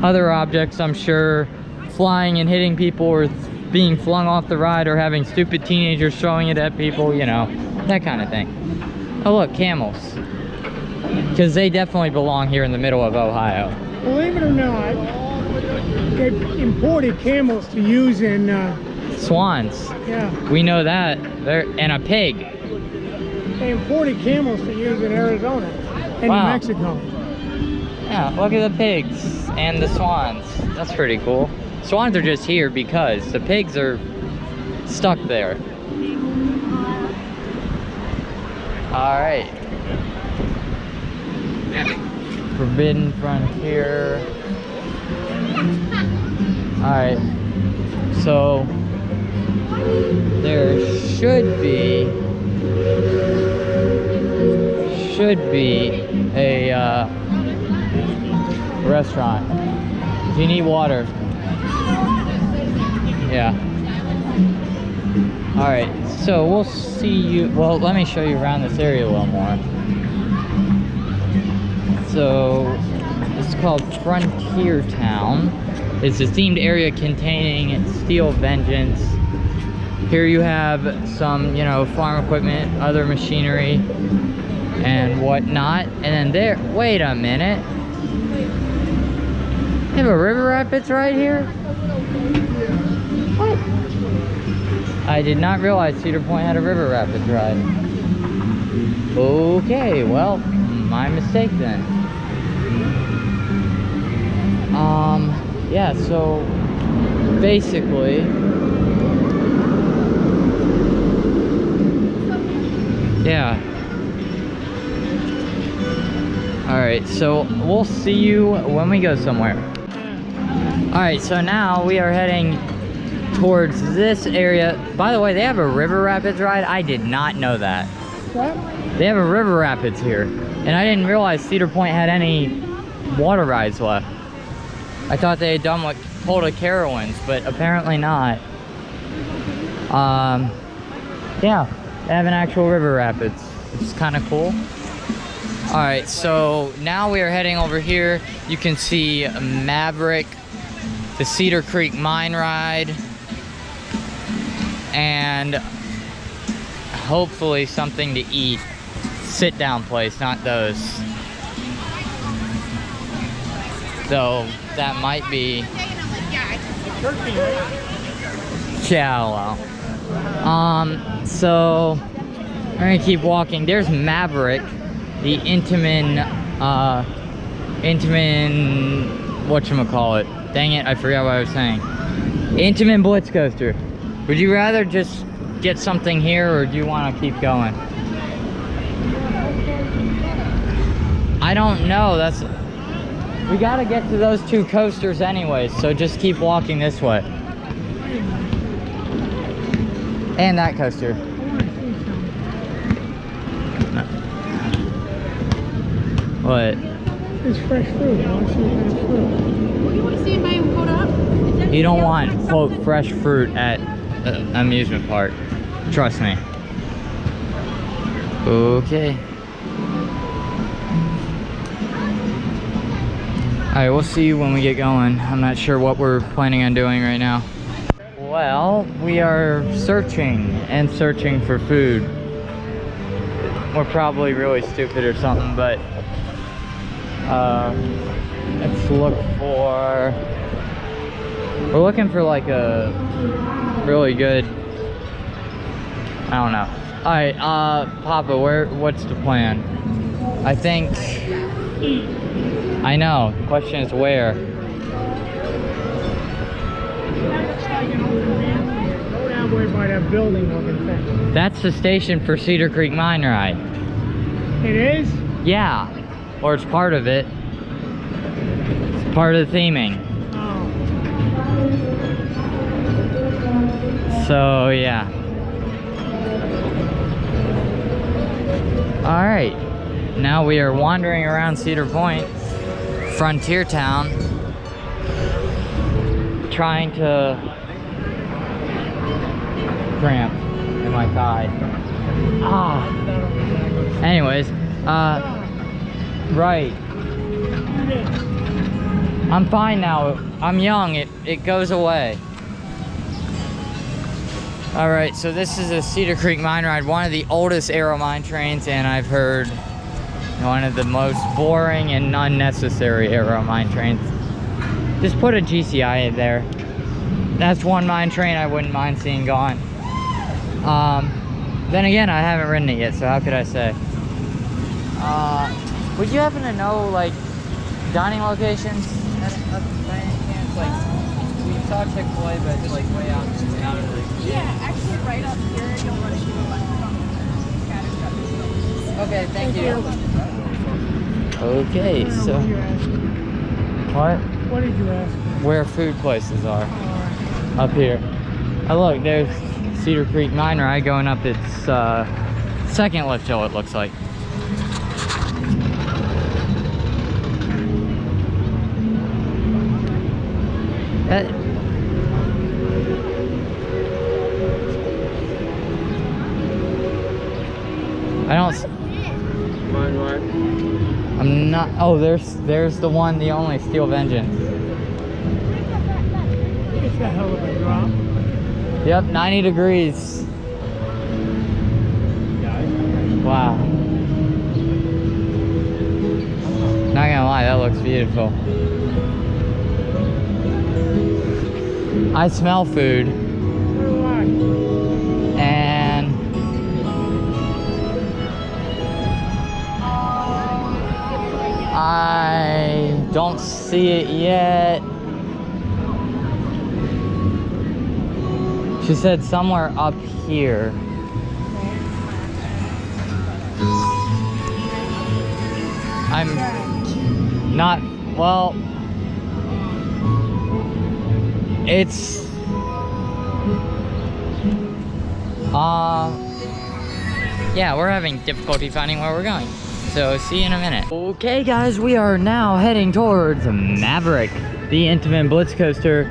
other objects, I'm sure, flying and hitting people or being flung off the ride or having stupid teenagers throwing it at people, you know, that kind of thing. Oh look, camels. Because they definitely belong here in the middle of Ohio. Believe it or not, they imported camels to use in, Swans. yeah, We know that. And a pig. they imported camels to use in Arizona and Wow. New Mexico. Yeah, look at the pigs and the swans. That's pretty cool. Swans are just here because the pigs are stuck there. Alright. Forbidden Frontier. Alright. So there should be a restaurant. If you need water. Yeah. Alright, so we'll see you. Well, let me show you around this area a little more. So, it's called Frontier Town. It's a themed area containing Steel Vengeance. Here you have some, you know, farm equipment, other machinery, and whatnot. And then there, wait a minute. They have a river rapids right here? What? I did not realize Cedar Point had a river rapids ride. Okay, well, my mistake then. Yeah, so basically, yeah. Alright, so we'll see you when we go somewhere. Alright, so now we are heading towards this area. By the way, they have a river rapids ride. I did not know that. What? They have a river rapids here. And I didn't realize Cedar Point had any water rides left. I thought they had done what pulled a Carowinds, but apparently not. Yeah, they have an actual river rapids, which is kind of cool. All right, so now we are heading over here. You can see Maverick, the Cedar Creek Mine Ride, and hopefully something to eat. Sit down place, not those. So that might be shallow. So we're gonna keep walking. There's Maverick, the Intamin, whatchamacallit. Dang it, I forgot what I was saying. Intamin Blitz Coaster. Would you rather just get something here, or do you want to keep going? I don't know, we gotta get to those two coasters anyways, so just keep walking this way. And that coaster. What? It's fresh fruit. I want to see what kind of fruit. What do you want to see if I am caught up? You don't want, quote, fresh fruit at an amusement park. Trust me. Okay. Alright, we'll see you when we get going. I'm not sure what we're planning on doing right now. Well, we are searching and searching for food. We're probably really stupid or something, but let's look for... We're looking for like a really good... I don't know. Alright, Papa, what's the plan? I think... I know, the question is where. Go down way by that building looking thing. That's the station for Cedar Creek Mine Ride. It is? Yeah, or it's part of it. It's part of the theming. Oh. So, yeah. Alright, now we are wandering around Cedar Point, Frontier Town, trying to cramp in my thigh. Anyways, right. I'm fine now. I'm young. It goes away. Alright, so this is a Cedar Creek Mine Ride, one of the oldest aero mine trains, and I've heard one of the most boring and unnecessary aero mine trains. Just put a GCI in there. That's one mine train I wouldn't mind seeing gone. Then again, I haven't ridden it yet, so how could I say? Would you happen to know, like, dining locations? By any chance, like, we saw Chick-fil-A, but it's like way out of the... Yeah, actually right up here, you'll run into a bunch of Okay, thank you. Okay, so... What? What did you ask? Where food places are. Up here. Oh look, there's Cedar Creek Mine Ride going up its second lift hill, it looks like. I don't... Mine ride. I'm not... Oh, there's the one, the only Steel Vengeance. It's a hell of a drop. Yep, 90 degrees. Wow. Not gonna lie, that looks beautiful. I smell food. And I don't see it yet. She said somewhere up here. I'm not, well, it's, yeah, we're having difficulty finding where we're going. So see you in a minute. Okay guys, we are now heading towards Maverick, the Intamin Blitz Coaster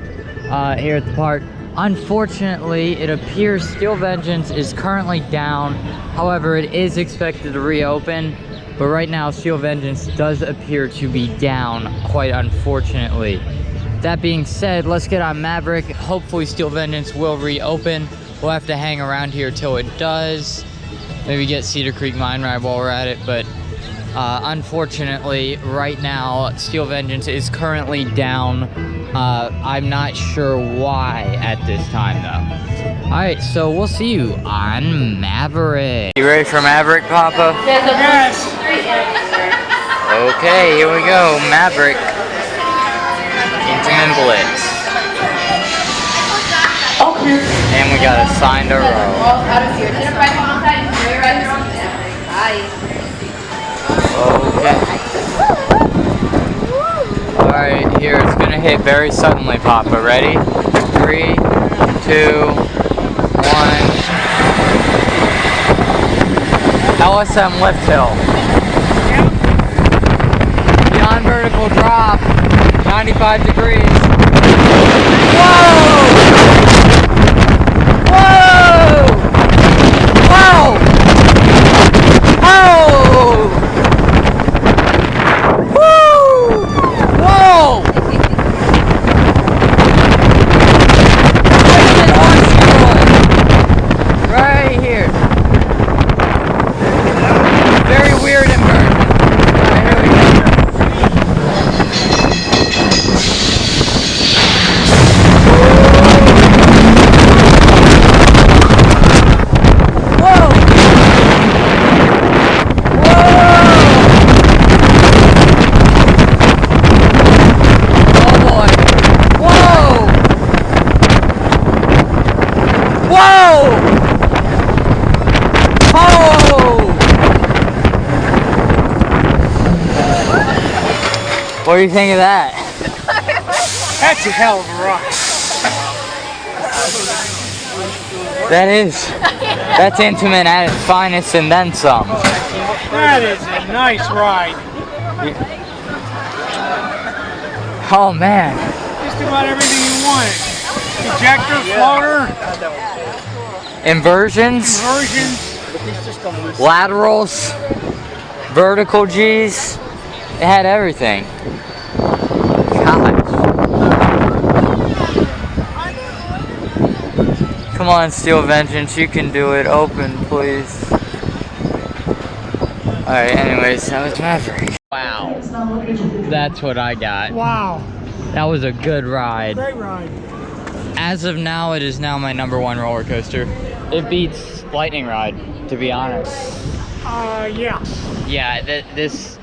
here at the park. Unfortunately, it appears Steel Vengeance is currently down. However, it is expected to reopen. But right now, Steel Vengeance does appear to be down, quite unfortunately. That being said, let's get on Maverick. Hopefully Steel Vengeance will reopen. We'll have to hang around here till it does. Maybe get Cedar Creek Mine Ride while we're at it, but unfortunately, right now, Steel Vengeance is currently down. I'm not sure why at this time, though. All right, so we'll see you on Maverick. You ready for Maverick, Papa? Yes. Okay, here we go, Maverick. Intamin Blitz. And we got a sign to row. Okay. Alright, here it's gonna hit very suddenly, Papa. Ready? 3, 2, 1. LSM lift hill. Beyond vertical drop. 95 degrees. Whoa! Whoa! Whoa! Oh! Woo! Whoa! Right here. Very weird inversion. Right, here we go. What do you think of that? That's a hell of a ride. That's intimate at its finest and then some. That is a nice ride. Oh man. Just about everything you wanted. Ejector, floater, Inversions, laterals, vertical G's. It had everything. God. Come on, Steel Vengeance, you can do it. Open, please. Alright, anyways, that was Maverick. Wow. That's what I got. wow. That was a good ride. Great ride. As of now, it is now my #1 roller coaster. It beats Lightning Ride, to be honest. Yeah. Yeah, this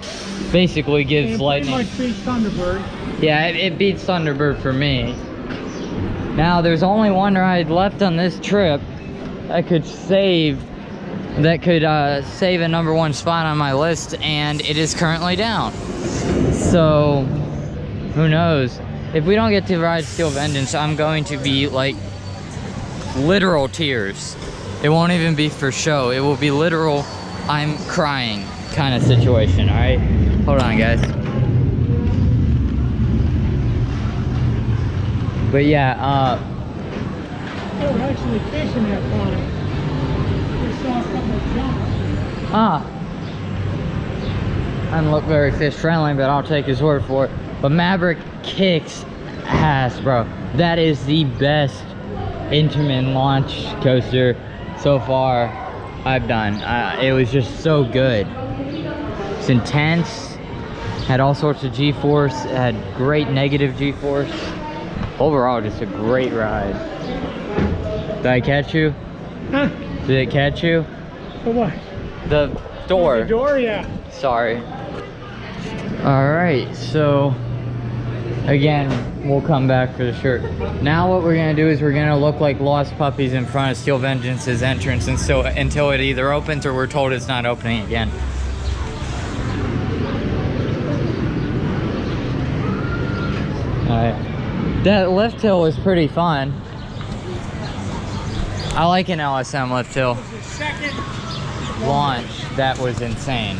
basically gives It Lightning... pretty much beats Thunderbird. Yeah, it beats Thunderbird for me. Now, there's only one ride left on this trip that could save a #1 spot on my list, and it is currently down. So, who knows? If we don't get to ride Steel Vengeance, I'm going to be like literal tears. It won't even be for show. It will be literal, I'm crying kind of situation, all right? Hold on, guys. But yeah, They were actually fishing that pond. We saw a couple of jumps. doesn't look very fish friendly, but I'll take his word for it. But Maverick kicks ass, bro. That is the best Intamin launch coaster so far I've done. It was just so good. It's intense, had all sorts of G-force, had great negative G-force. Overall, just a great ride. Did I catch you? Huh? Did it catch you? For what? The door. The door, yeah. Sorry. Alright, so again, we'll come back for the shirt. Now what we're gonna do is we're gonna look like lost puppies in front of Steel Vengeance's entrance until it either opens or we're told it's not opening again. Alright. That lift hill was pretty fun. I like an LSM lift hill. The second Launch, that was insane.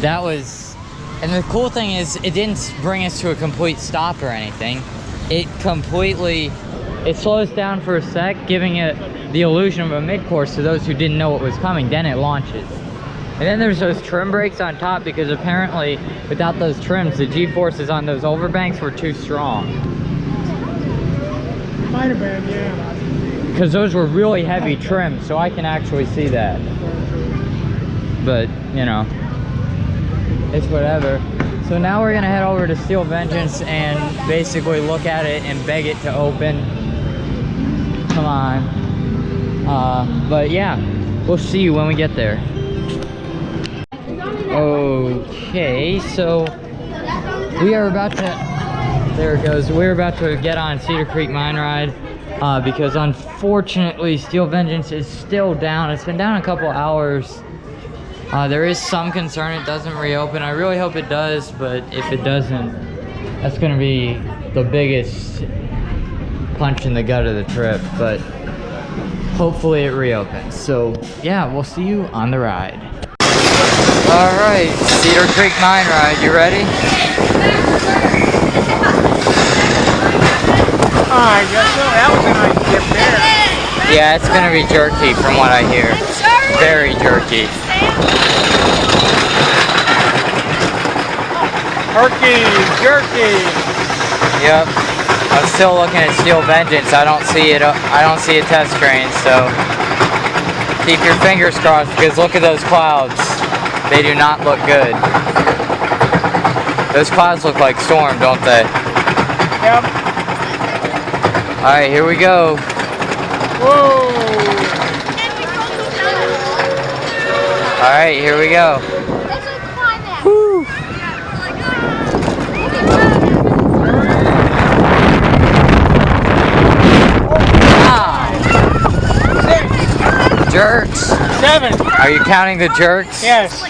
That was, and the cool thing is it didn't bring us to a complete stop or anything. It slows down for a sec, giving it the illusion of a mid-course to those who didn't know what was coming. Then it launches. And then there's those trim brakes on top because apparently without those trims, the G-forces on those overbanks were too strong. Might have been, yeah. Because those were really heavy trims, so I can actually see that. But, you know, it's whatever. So now we're gonna head over to Steel Vengeance and basically look at it and beg it to open. Come on. But yeah, we'll see you when we get there. Okay, so we are about to, there it goes, we're about to get on Cedar Creek Mine Ride because unfortunately Steel Vengeance is still down. It's been down a couple hours. There is some concern it doesn't reopen. I really hope it does, but if it doesn't, that's gonna be the biggest punch in the gut of the trip, but hopefully it reopens. So yeah, we'll see you on the ride. All right, Cedar Creek Mine Ride, you ready? I guess so. That was a nice dip there. Yeah, it's gonna be jerky from what I hear. Very jerky. Jerky. Yep. I'm still looking at Steel Vengeance. I don't see it. I don't see a test train. So keep your fingers crossed because look at those clouds. They do not look good. Those clouds look like storm, don't they? Yep. All right, here we go. Whoa. All right, here we go. Woo. Jerks. 7. Are you counting the jerks? Yes.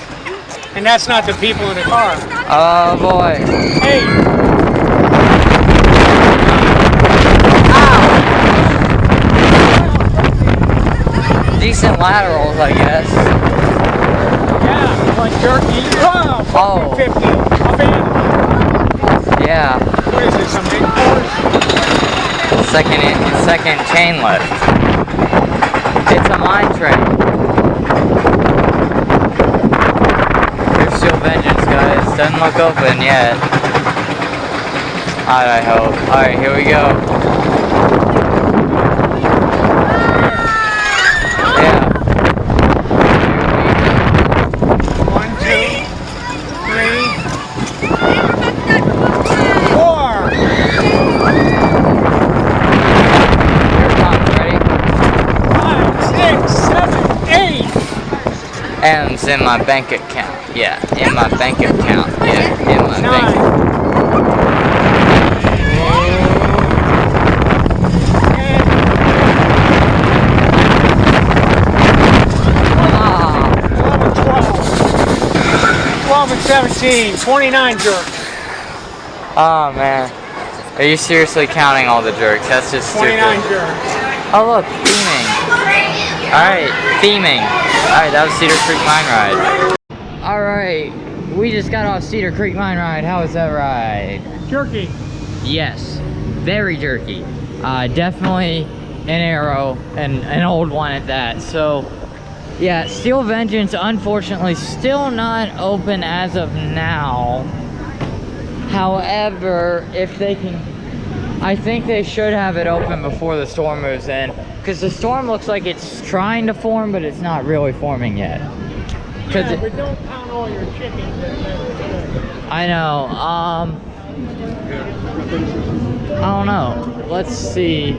And that's not the people in the car. Oh boy. 8. Ow. Decent laterals, I guess. Yeah, like jerky. Oh. 50. Up in. Yeah. What is this, some big force? Second chain lift. It's a mine train. Here's Steel Vengeance, guys. Doesn't look open yet. I hope. Alright, here we go. Yeah. 1, 2, 3, 4. Here it comes, ready? 5, 6, 7, 8. And it's in my bank account. Yeah, in my bank account. Yeah, in my bank account. 9. Ah. 12 and 17, 29 jerks. Oh man. Are you seriously counting all the jerks? That's just stupid. 29 jerks. Oh look, theming. Alright, theming. Alright, that was Cedar Creek Mine Ride. Alright, we just got off Cedar Creek Mine Ride. How was that ride? Jerky. Yes, very jerky. Definitely an arrow, and an old one at that. So, yeah, Steel Vengeance, unfortunately, still not open as of now. However, if they can, I think they should have it open before the storm moves in, because the storm looks like it's trying to form, but it's not really forming yet. Yeah, but don't count all your chickens. I know. I don't know. Let's see.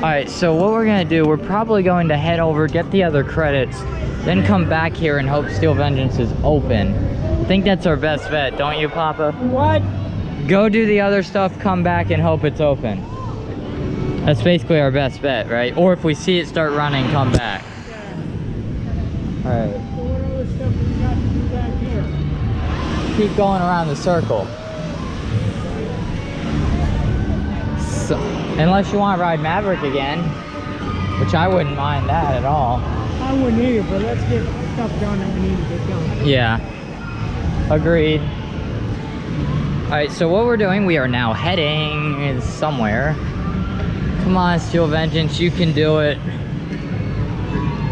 Alright, so what we're gonna do, we're probably going to head over, get the other credits, then come back here and hope Steel Vengeance is open. I think that's our best bet, don't you, Papa? What? Go do the other stuff, come back and hope it's open. That's basically our best bet, right? Or if we see it start running, come back. Alright. So what other stuff we got to do back here? Keep going around the circle. So, unless you want to ride Maverick again, which I wouldn't mind that at all. I wouldn't either, but let's get stuff done that we need to get done. Yeah, agreed. All right, so what we're doing, we are now heading somewhere. Come on, Steel Vengeance, you can do it.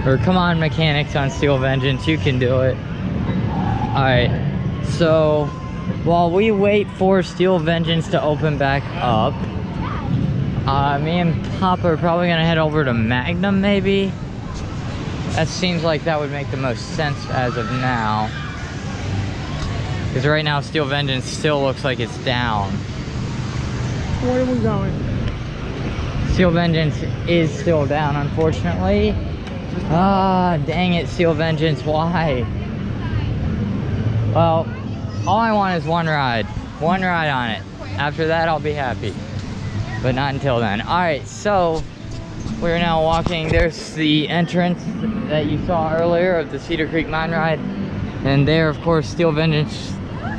Or come on, mechanics on Steel Vengeance, you can do it. Alright, so while we wait for Steel Vengeance to open back up, me and Papa are probably gonna head over to Magnum, maybe? That seems like that would make the most sense as of now. Because right now, Steel Vengeance still looks like it's down. Where are we going? Steel Vengeance is still down, unfortunately. Ah, dang it, Steel Vengeance, why? Well, all I want is one ride. One ride on it. After that, I'll be happy. But not until then. Alright, so we're now walking. There's the entrance that you saw earlier of the Cedar Creek Mine Ride. And there, of course, Steel Vengeance,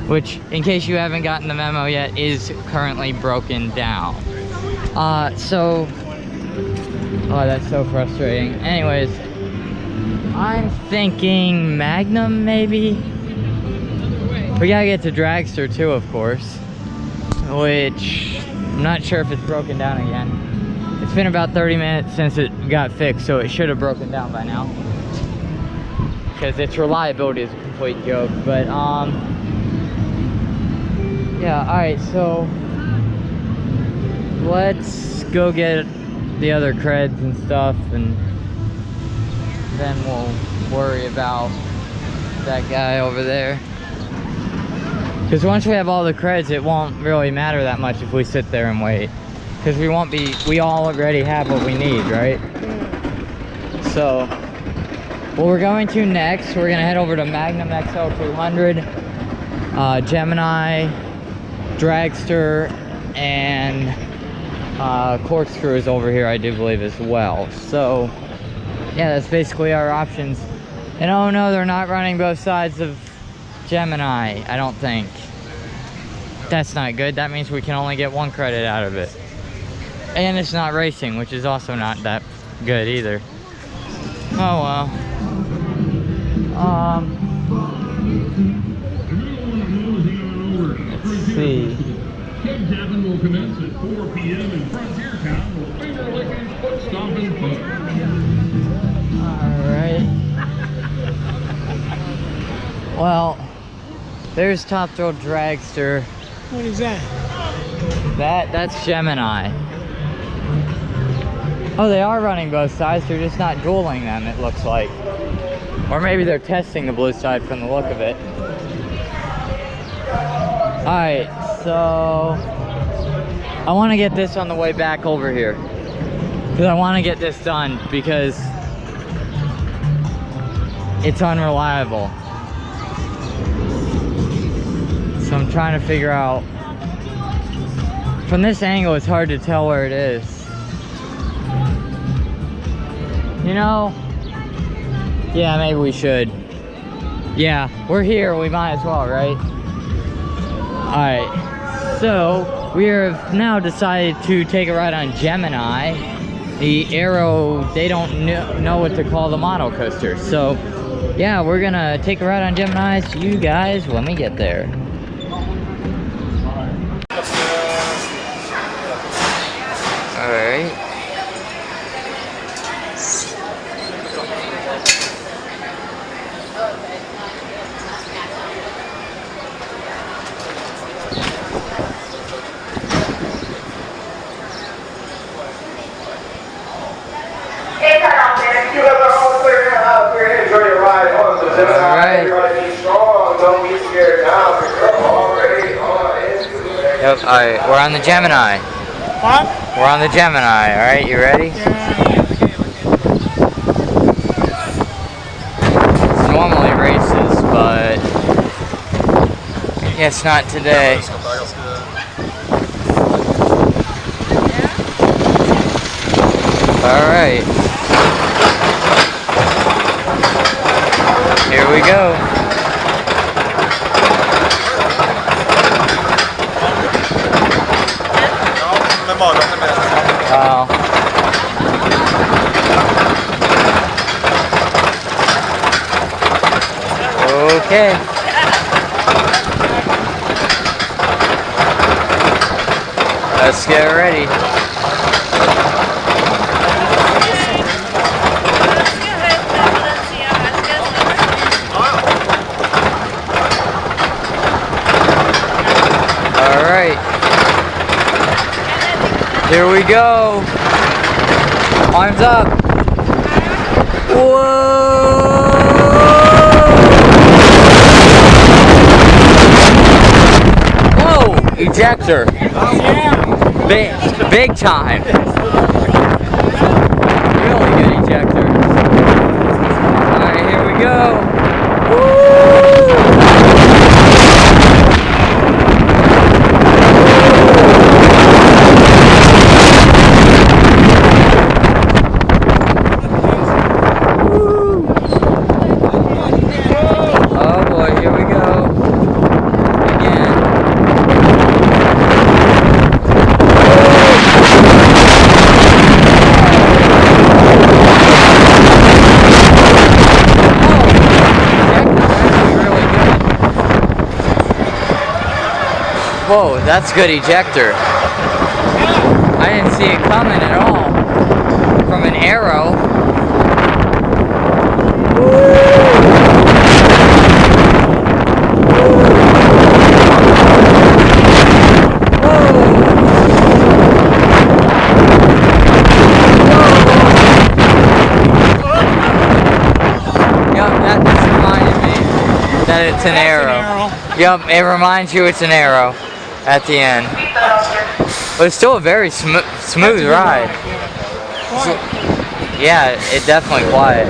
which, in case you haven't gotten the memo yet, is currently broken down. Oh, that's so frustrating. Anyways, I'm thinking Magnum, maybe? We gotta get to Dragster too, of course, which I'm not sure if it's broken down again. It's been about 30 minutes since it got fixed, so it should have broken down by now. Because its reliability is a complete joke, but yeah, alright, so let's go get the other creds and stuff, and then we'll worry about that guy over there. Because once we have all the creds, it won't really matter that much if we sit there and wait. Because we already have what we need, right? So, what we're going to next, we're gonna head over to Magnum XL 200, Gemini, Dragster, and Corkscrew is over here, I do believe, as well. So, yeah, that's basically our options. And oh no, they're not running both sides of Gemini, I don't think. That's not good. That means we can only get one credit out of it. And it's not racing, which is also not that good either. Oh well. Let's see. Keg tapping will commence at 4 p.m. in Frontier Town with finger licking, foot stomping fun. Alright. Well, there's Top Thrill Dragster. What is that? That's Gemini. Oh, they are running both sides, they're just not dueling them, it looks like. Or maybe they're testing the blue side from the look of it. Alright, so I want to get this on the way back over here. Because I want to get this done because it's unreliable. So I'm trying to figure out. From this angle, it's hard to tell where it is. You know, yeah, maybe we should. Yeah, we're here, we might as well, right? Alright, so we have now decided to take a ride on Gemini. The Arrow, they don't know what to call the model coaster. So, yeah, we're gonna take a ride on Gemini. See you guys when we get there. Alright. Yep, alright, we're on the Gemini. What? We're on the Gemini, alright, you ready? It's normally races, but yes, not today. Alright. Here we go. Oh. Okay. Let's get ready. Here we go. Arms up. Whoa! Whoa! Ejector. Oh, yeah. Big time. Really good ejector. Alright, here we go. Oh boy, here we go. Again. Whoa, that's good ejector. I didn't see it coming at all. From an arrow. Yup, that just reminded me that it's an arrow. Yup, it reminds you it's an arrow at the end. But it's still a very smooth ride. Yeah, it's definitely quiet.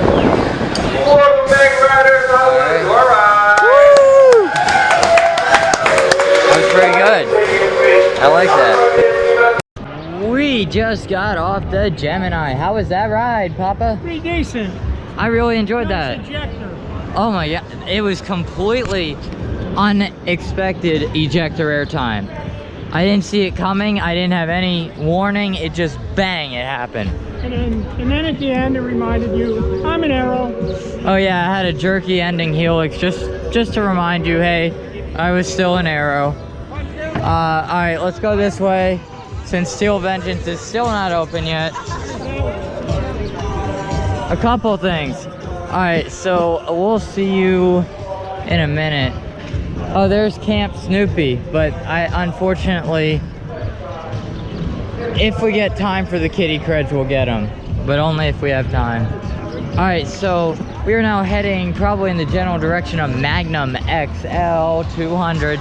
Welcome back, riders. How was your ride? Woo! That was pretty good. I like that. We just got off the Gemini. How was that ride, Papa? Pretty decent. I really enjoyed that. Nice ejector. Oh my god, it was completely unexpected ejector airtime. I didn't see it coming. I didn't have any warning. It just bang, it happened. And then at the end, it reminded you, I'm an arrow. Oh yeah, I had a jerky ending helix just to remind you, hey, I was still an arrow. Alright, let's go this way since Steel Vengeance is still not open yet. A couple things. Alright, so we'll see you in a minute. Oh, there's Camp Snoopy, but unfortunately, if we get time for the kitty creds, we'll get them, but only if we have time. Alright, so we are now heading probably in the general direction of Magnum XL 200,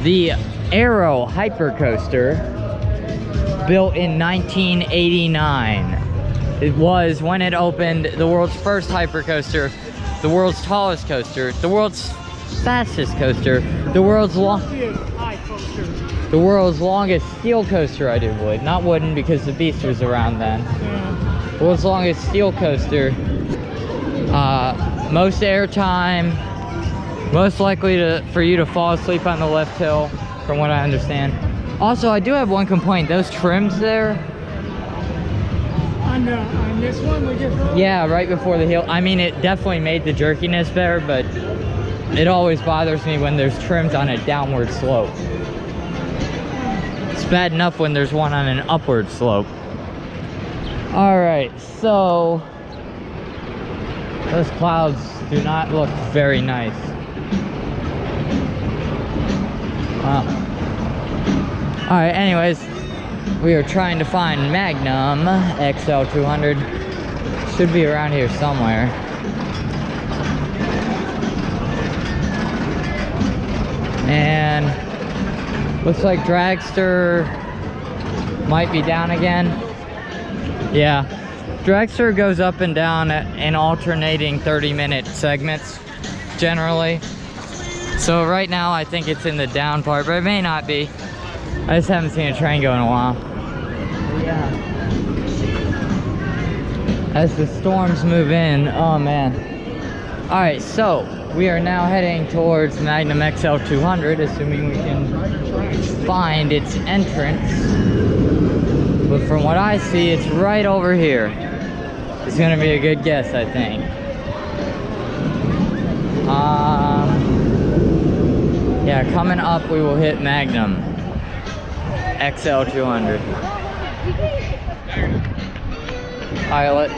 the Aero hypercoaster, built in 1989. It was, when it opened, the world's first hypercoaster, the world's tallest coaster, the world's fastest coaster, the world's longest steel coaster. I did wood, not wooden because the Beast was around then. Yeah. World's longest steel coaster. Most airtime, most likely for you to fall asleep on the left hill, from what I understand. Also, I do have one complaint. Those trims there. On this one we just rode? Yeah, right before the hill. I mean, it definitely made the jerkiness better, but it always bothers me when there's trims on a downward slope. It's bad enough when there's one on an upward slope. Alright, so those clouds do not look very nice. Wow. Alright, anyways, we are trying to find Magnum XL 200. Should be around here somewhere. And looks like Dragster might be down again. Yeah, Dragster goes up and down in alternating 30-minute segments generally. So right now I think it's in the down part, but it may not be. I just haven't seen a train go in a while. Yeah. As the storms move in, oh man. Alright, so we are now heading towards Magnum XL 200, assuming we can find its entrance. But from what I see, it's right over here. It's gonna be a good guess, I think. Yeah, coming up, we will hit Magnum XL 200. Alright,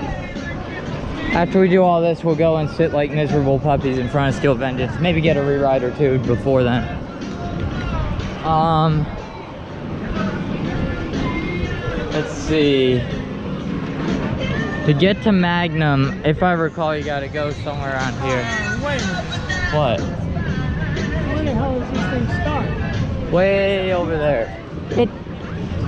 after we do all this, we'll go and sit like miserable puppies in front of Steel Vengeance. Maybe get a re-ride or two before then. Let's see. To get to Magnum, if I recall, you gotta go somewhere around here. Wait a minute. What? Where the hell does this thing start? Way over there.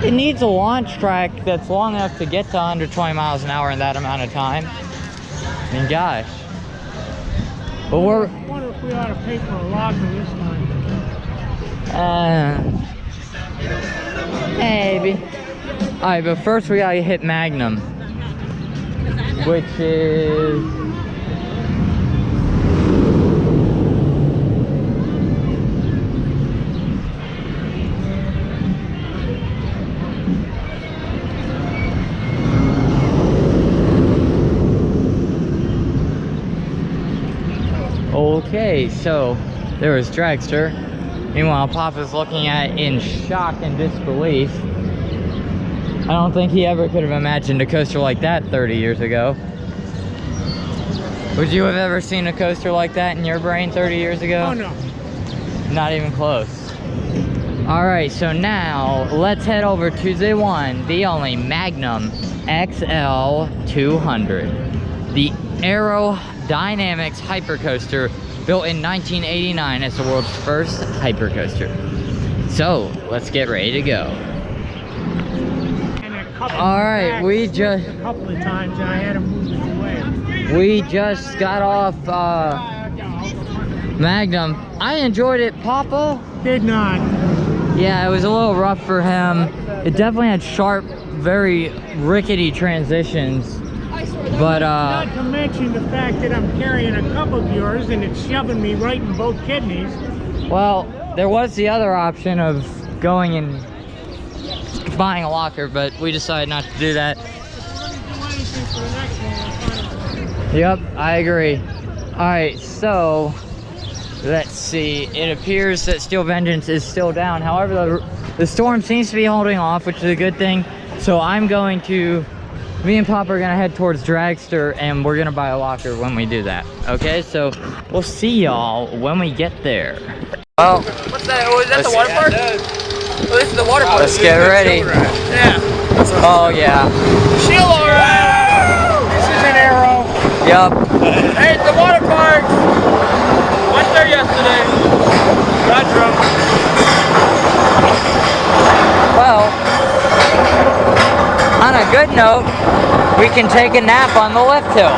It needs a launch track that's long enough to get to under 20 miles an hour in that amount of time. I mean, gosh. But we're... I wonder if we ought to pay for a locker this time. Maybe. Alright, but first we gotta hit Magnum, which is... Okay, so there was Dragster. Meanwhile, Papa's looking at it in shock and disbelief. I don't think he ever could have imagined a coaster like that 30 years ago. Would you have ever seen a coaster like that in your brain 30 years ago? Oh no. Not even close. Alright, so now let's head over to the one, the only Magnum XL 200. The Aerodynamics hypercoaster built in 1989 as the world's first hypercoaster. So, let's get ready to go. Alright, we just... A couple of times and I had to move it away. We just got off Magnum. I enjoyed it, Papa. Did not. Yeah, it was a little rough for him. It definitely had sharp, very rickety transitions. But Not to mention the fact that I'm carrying a cup of yours and it's shoving me right in both kidneys. well, there was the other option of going and buying a locker, but we decided not to do that. Yep, I agree. Alright, so let's see. It appears that Steel Vengeance is still down. However, the storm seems to be holding off, which is a good thing. So me and Papa are gonna head towards Dragster and we're gonna buy a locker when we do that. Okay, so we'll see y'all when we get there. Well, What's that? Oh, is that the water park? Oh, this is the water park. let's get ready. Yeah. Oh yeah. Shield ride. This is an arrow. Yep. Hey, it's the water park. Went there yesterday. Got drunk. Well, on a good note, we can take a nap on the lift hill.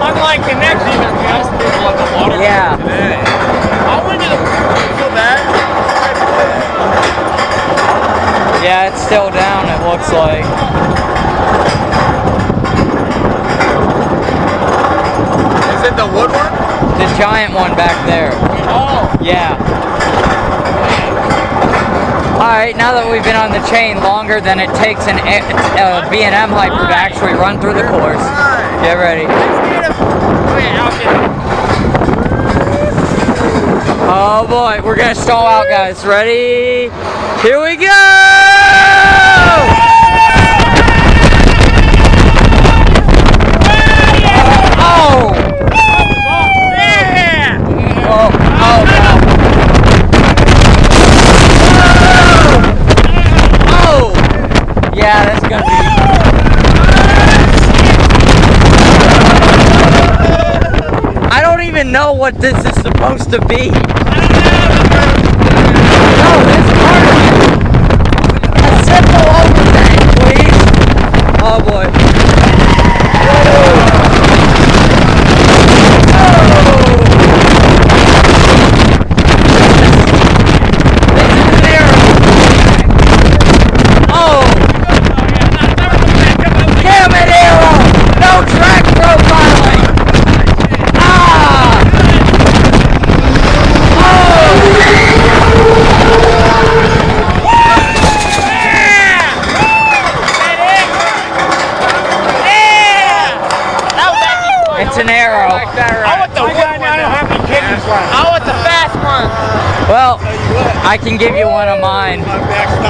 Unlike the next even just on the water. Yeah. I went to the so bad. Yeah, it's still down, it looks like. Is it the wood one? The giant one back there. Oh. Yeah. Alright, now that we've been on the chain longer than it takes an B&M hyper to actually run through the course. Get ready. Oh boy, we're gonna stall out, guys. Ready? Here we go! Oh! Yeah! Oh, oh no. Oh! Yeah, that's gonna be... I don't even know what this is supposed to be. No, this part of it. A simple overthink, please. Oh boy. It's an arrow. I want the wood one. I don't have any kidneys left. I want the fast one. Well, I can give you one of mine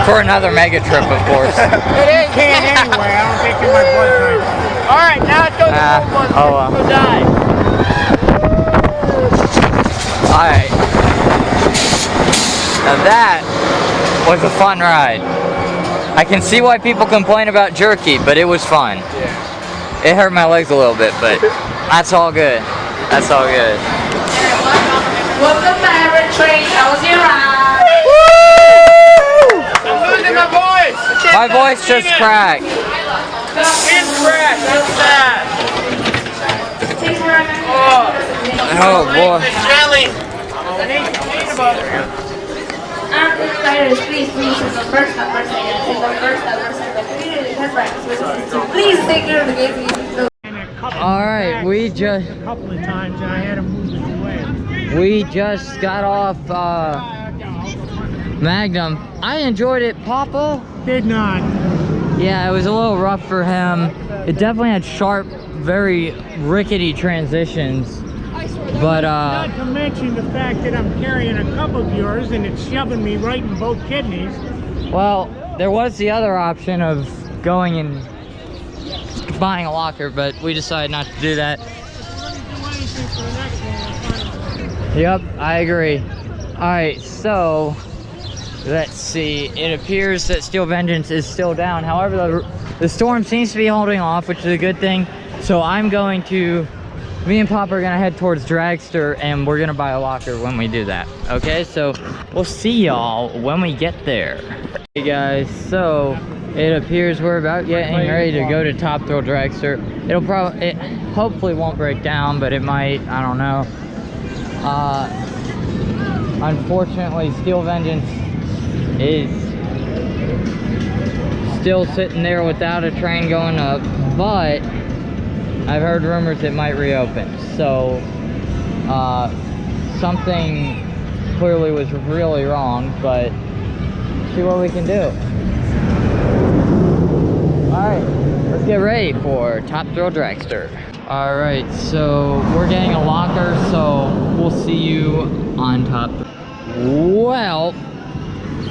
for another mega trip, of course. It is. Can't anyway. I don't think in my blood type. All right, now let's go to the wood one. Oh well. Go die. Alright. Now that was a fun ride. I can see why people complain about jerky, but it was fun. Yeah. It hurt my legs a little bit, but that's all good. That's all good. Welcome to Everett Train. How was your ride? I'm losing my voice. My voice just cracked. It's cracked. That's sad. Oh boy. Jelly. After the riders, please, this is the first ever second. This is the first ever second. Please take care of the game. All right, we just a couple of times and I had to move it away. we just got off Magnum. I enjoyed it, Papa. Did not. Yeah, it was a little rough for him. It definitely had sharp, very rickety transitions. But Not to mention the fact that I'm carrying a cup of yours and it's shoving me right in both kidneys. well, there was the other option of going and buying a locker, but we decided not to do that. Yep, I agree. Alright, so let's see. It appears that Steel Vengeance is still down. However, the storm seems to be holding off, which is a good thing. So me and Papa are gonna head towards Dragster and we're gonna buy a locker when we do that. Okay, so we'll see y'all when we get there. Hey guys, so it appears we're about getting ready to go to Top Thrill Dragster. It hopefully won't break down, but it might, I don't know. Unfortunately, Steel Vengeance is still sitting there without a train going up, but I've heard rumors it might reopen. So something clearly was really wrong, but see what we can do. Alright, let's get ready for Top Thrill Dragster. Alright, so we're getting a locker, so we'll see you on top. Well,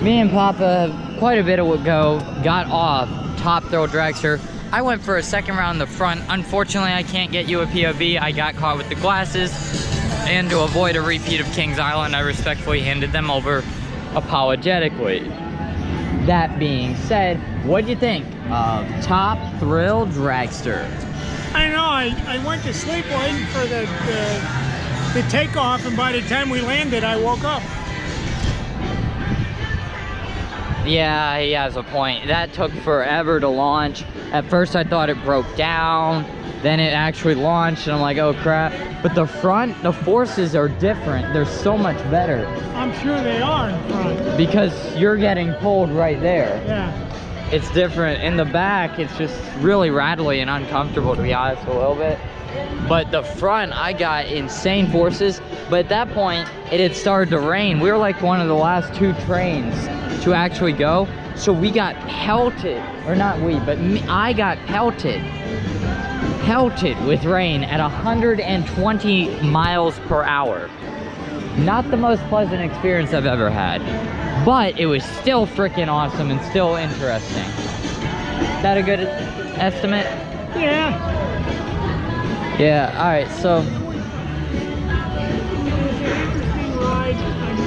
me and Papa have quite a bit of go, got off Top Thrill Dragster. I went for a second round in the front. Unfortunately, I can't get you a POV. I got caught with the glasses, and to avoid a repeat of Kings Island, I respectfully handed them over apologetically. That being said, what'd you think of Top Thrill Dragster? I know, I went to sleep waiting for the takeoff, and by the time we landed, I woke up. Yeah, he has a point. That took forever to launch. At first I thought it broke down, then it actually launched, and I'm like, oh crap. But the front, the forces are different. They're so much better. I'm sure they are in front. Because you're getting pulled right there. Yeah. It's different. In the back, it's just really rattly and uncomfortable, to be honest, a little bit. But the front, I got insane forces. But at that point, it had started to rain. We were like one of the last 2 trains to actually go. So we got pelted, or not we, but I got pelted with rain at 120 miles per hour. Not the most pleasant experience I've ever had, but it was still freaking awesome and still interesting. Is that a good estimate? Yeah. Yeah, alright, so It was an interesting ride.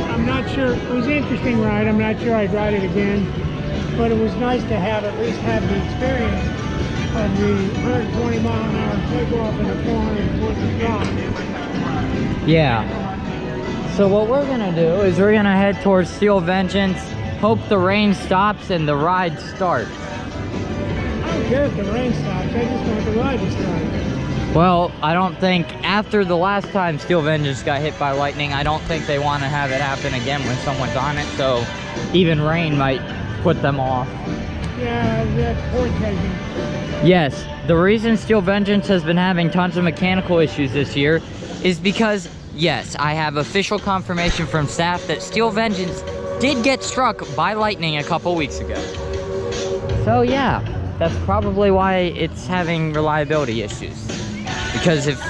I'm not sure, it was an interesting ride. I'm not sure I'd ride it again, but it was nice to at least have the experience of the 120 mile an hour takeoff and a 400-foot drop. yeah. So what we're gonna do is we're gonna head towards Steel Vengeance, hope the rain stops and the ride starts. I don't care if the rain stops, I just want the ride to start. Well, I don't think, after the last time Steel Vengeance got hit by lightning, I don't think they want to have it happen again when someone's on it, so even rain might put them off. Yeah, that's point taking. Yes, the reason Steel Vengeance has been having tons of mechanical issues this year is because, yes, I have official confirmation from staff that Steel Vengeance did get struck by lightning a couple weeks ago. So yeah, that's probably why it's having reliability issues. Because if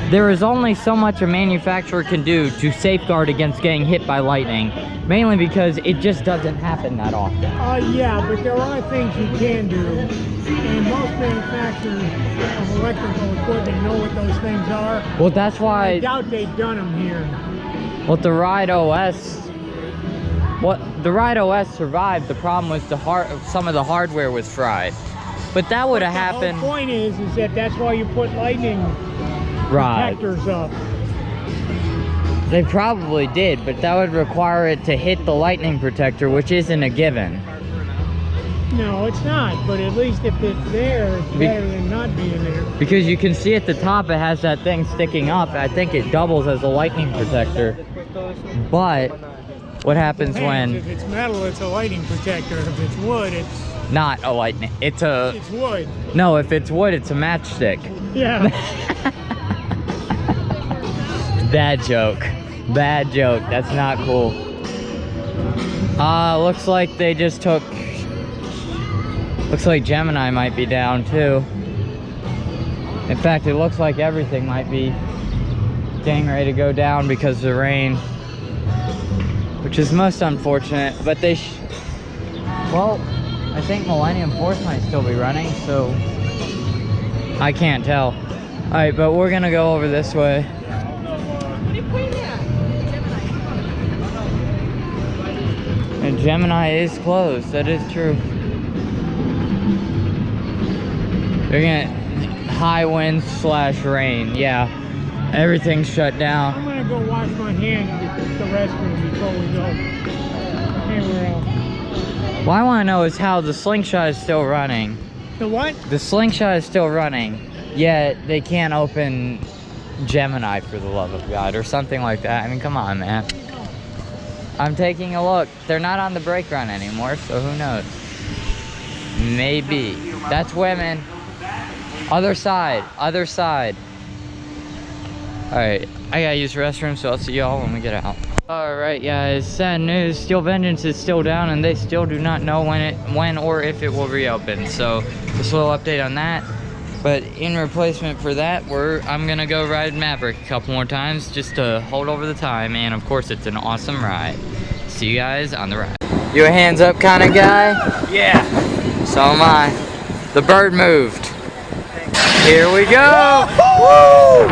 there is only so much a manufacturer can do to safeguard against getting hit by lightning, mainly because it just doesn't happen that often. Yeah, but there are things you can do, and most manufacturers of electrical equipment know what those things are. Well, that's why I doubt they've done them here. with the Ride OS Well, the Ride OS survived. The problem was some of the hardware was fried. But that would have happened. The whole point is that that's why you put lightning protectors up. They probably did, but that would require it to hit the lightning protector, which isn't a given. No, it's not, but at least if it's there, it's better than not being there. Because you can see at the top it has that thing sticking up. I think it doubles as a lightning protector. But what happens when... If it's metal, it's a lightning protector. If it's wood, it's... Not a lightning... It's wood. No, if it's wood, it's a matchstick. Yeah. Bad joke. Bad joke. That's not cool. Looks like they just took... Looks like Gemini might be down too. In fact, it looks like everything might be getting ready to go down because of the rain. Which is most unfortunate, but they well, I think Millennium Force might still be running, so I can't tell. Alright, but we're gonna go over this way. And Gemini is closed, that is true. They're gonna high winds / rain, yeah. Everything's shut down. I'm gonna go wash my hands at the restroom before we go anywhere else. What I wanna know is how the slingshot is still running. The what? The slingshot is still running, yet they can't open Gemini for the love of God or something like that. I mean, come on, man. I'm taking a look. They're not on the brake run anymore, so who knows? Maybe. That's women. Other side, other side. Alright, I gotta use the restroom, so I'll see y'all when we get out. Alright guys, sad news. Steel Vengeance is still down and they still do not know when or if it will reopen. So, just a little update on that. But in replacement for that, I'm gonna go ride Maverick a couple more times just to hold over the time, and of course it's an awesome ride. See you guys on the ride. You a hands up kind of guy? Yeah. So am I. The bird moved. Here we go! Woo!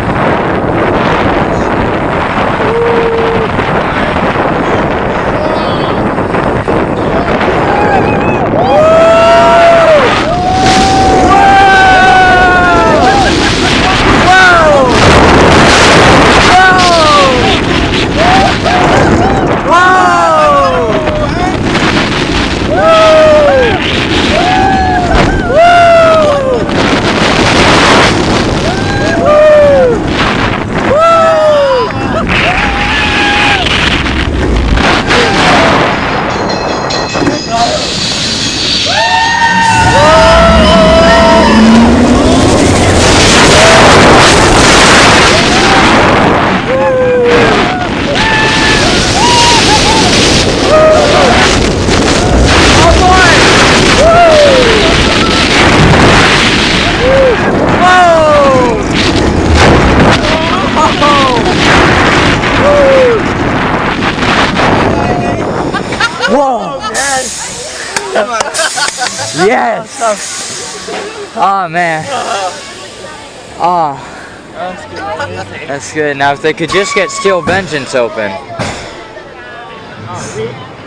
Yes! Oh man. Oh. That's good. Now if they could just get Steel Vengeance open.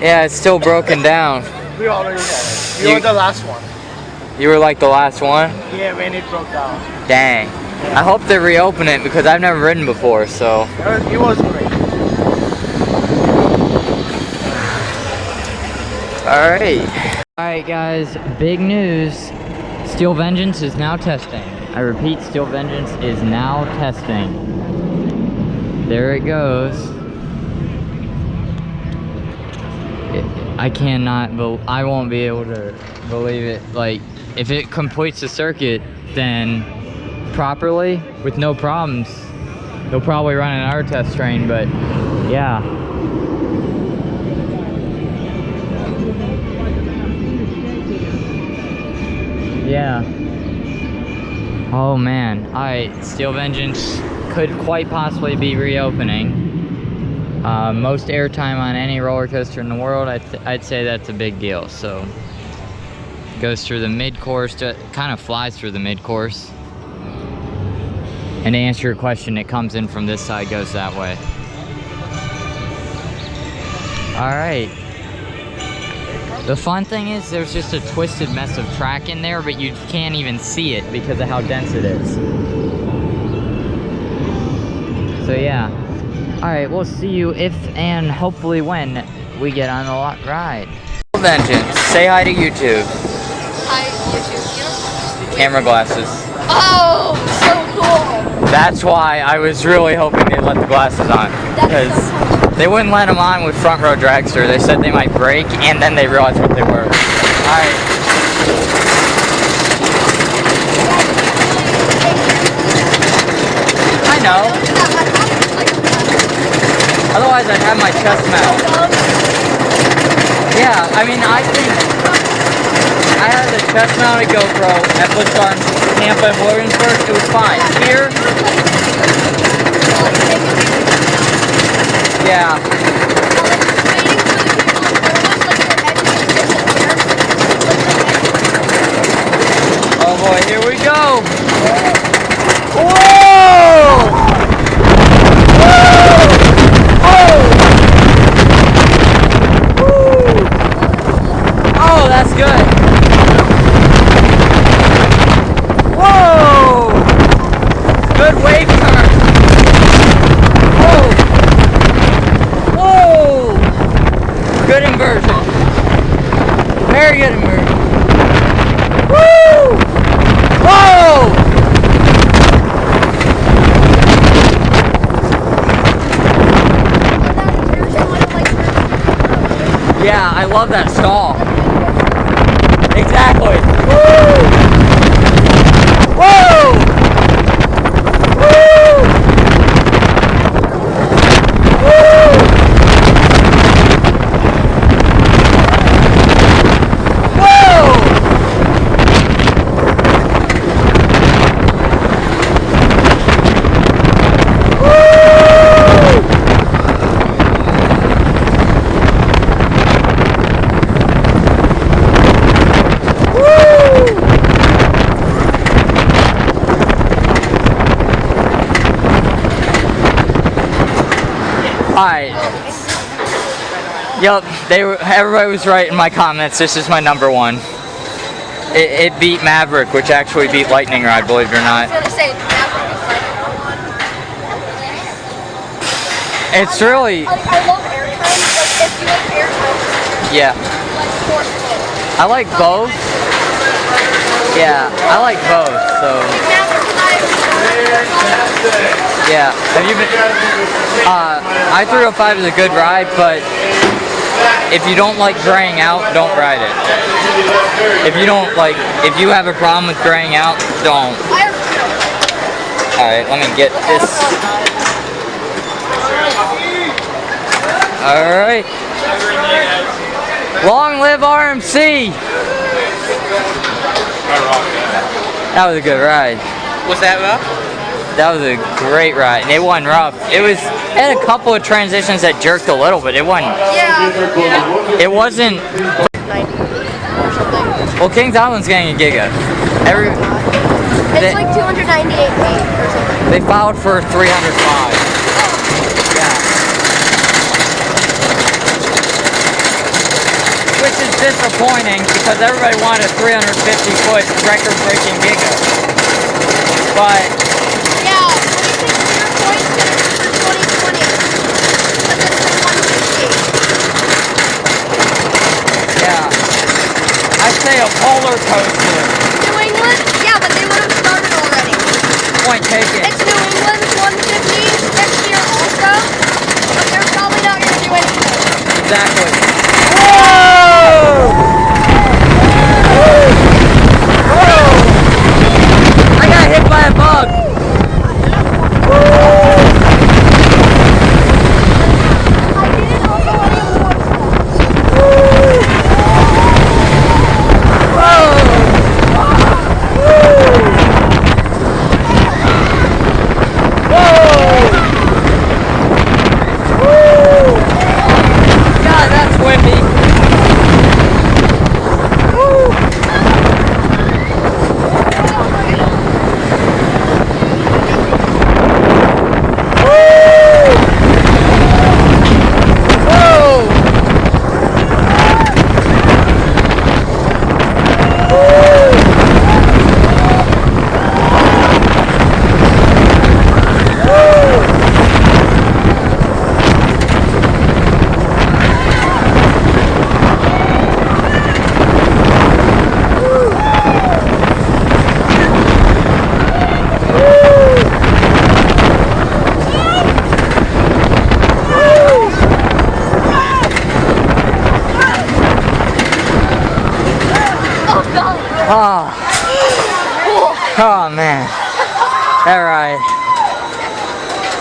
Yeah, it's still broken down. We already had it. You were the last one. You were like the last one? Yeah, when it broke down. Dang. I hope they reopen it because I've never ridden before, so. It was great. Alright. Alright guys, big news. Steel Vengeance is now testing. I repeat, Steel Vengeance is now testing. There it goes. I won't be able to believe it. Like, if it completes the circuit, then properly, with no problems, they'll probably run another test train, but yeah. Yeah. Oh man. Alright, Steel Vengeance could quite possibly be reopening. Most airtime on any roller coaster in the world, I'd say that's a big deal. So, goes through the mid-course, kind of flies through the mid-course. And to answer your question, it comes in from this side, goes that way. Alright. The fun thing is there's just a twisted mess of track in there, but you can't even see it because of how dense it is. So yeah. Alright, we'll see you if and hopefully when we get on the ride. Vengeance, say hi to YouTube. Hi, YouTube. Camera glasses. Oh, so cool. That's why I was really hoping they'd let the glasses on. Because they wouldn't let them on with Front Row Dragster. They said they might break, and then they realized what they were. Alright. I know. Otherwise, I'd have my chest mount. Yeah, I mean, I think I had a chest-mounted GoPro at Busch Gardens, Tampa, and Williamsburg. It was fine. Here, yeah. Oh boy, here we go. Whoa! Oh, that's good. Whoa! Good wave turn. Whoa! Whoa! Good inversion. Very good inversion. Woo! Whoa! Yeah, I love that stall. Exactly. Woo! Whoa! Woo! Woo! Whoa! Alright. Yup, everybody was right in my comments. This is my number one. It beat Maverick, which actually beat Lightning Ride, believe it or not. I was gonna say, It's really... I love airtime. Like, if you like airtime, Yeah. like sports mode. I like both. Yeah, I like both, so... Yeah. Have you been... I-305 is a good ride, but if you don't like graying out, don't ride it. If you don't like... If you have a problem with graying out, don't. Alright, let me get this. Alright. Long live RMC! That was a good ride. Was that rough? That was a great ride, and it wasn't rough. It had a couple of transitions that jerked a little, but it wasn't. Yeah. It wasn't. 90 or something. Well, Kings Island's getting a Giga. It's like 298 feet or something. They filed for 305. Yeah. Which is disappointing because everybody wanted a 350-foot record-breaking Giga. But Yeah, what do you think Cedar Point's gonna do for 2020? Because it's like 150. yeah, I'd say a roller coaster. New England? Yeah, but they would have started already. Point taken. It's New England's 150 next year also, but they're probably not gonna do anything. Exactly. Whoa! Whoa! I got hit by a bug.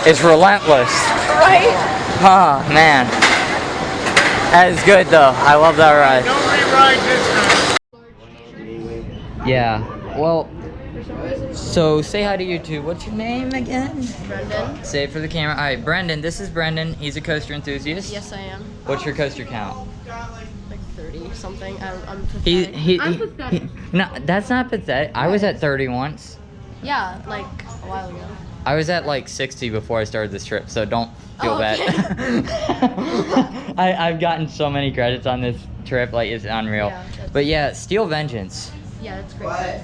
It's relentless. Right? Oh, man. That is good, though. I love that ride. No rewrite this time. Yeah. Well, so say hi to YouTube. What's your name again? Brendan? Say it for the camera. All right, Brendan. This is Brendan. He's a coaster enthusiast. Yes, I am. What's your coaster count? Like 30 something. I'm He, pathetic. I'm pathetic. no, that's not pathetic. I was at 30 once. Yeah, like a while ago. I was at like 60 before I started this trip, so don't feel Oh, bad. okay. I've gotten so many credits on this trip, like it's unreal. Yeah, that's- But yeah, Steel Vengeance. Yeah, that's great.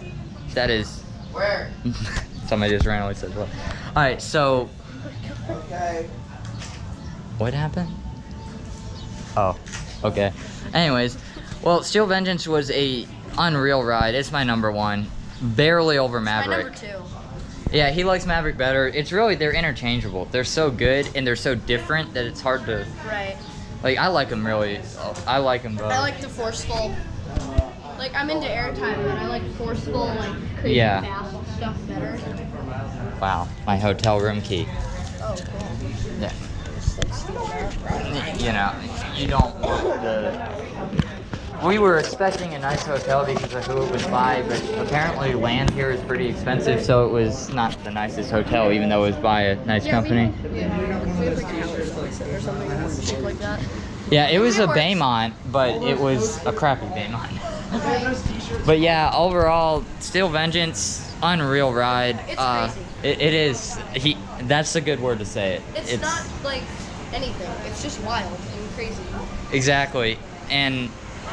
That is. Where? Somebody just randomly said what. Alright, so. Okay. What happened? Oh, okay. Anyways, well, Steel Vengeance was a unreal ride. It's my number one. Barely over My Maverick. number 2. Yeah, he likes Maverick better. It's really, they're interchangeable. They're so good and they're so different that it's hard to, Right. like, I like them really. I like them both. I like the forceful. Like, I'm into airtime, but I like forceful, like, crazy Yeah. fast stuff better. Wow, my hotel room key. Oh, cool. Yeah. Just, like, steal that. You know, you don't want the. We were expecting a nice hotel because of who it was by, but apparently land here is pretty expensive, so it was not the nicest hotel, even though it was by a nice company. We have, like, a house or something like that. Yeah, it was a Baymont, but it was a crappy Baymont. But yeah, overall, Steel Vengeance, unreal ride. It's crazy. It is. That's a good word to say it. It's not, like, anything. It's just wild and crazy. Exactly, and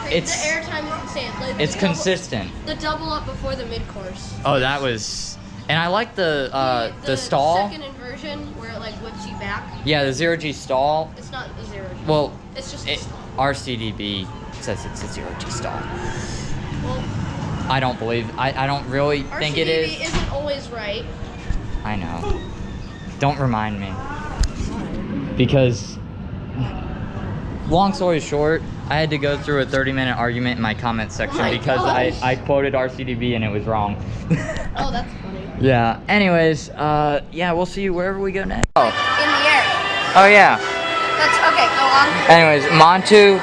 it's the airtime is insane. Like, it's consistent. The double up before the mid course. Oh, that was, and I like the stall. Second inversion where it like whips you back. Yeah, the 0G stall. It's not a 0G. Well, It's just a stall. RCDB says it's a 0G stall. Well, I don't believe. I don't really think it is. RCDB isn't always right. I know. Don't remind me. Because, long story short, I had to go through a 30-minute argument in my comment section my because gosh. I quoted RCDB and it was wrong. Oh, that's funny. Yeah. Anyways, yeah, we'll see you wherever we go next. Oh, In the air. oh yeah. That's okay. Go on. Anyways, Montu,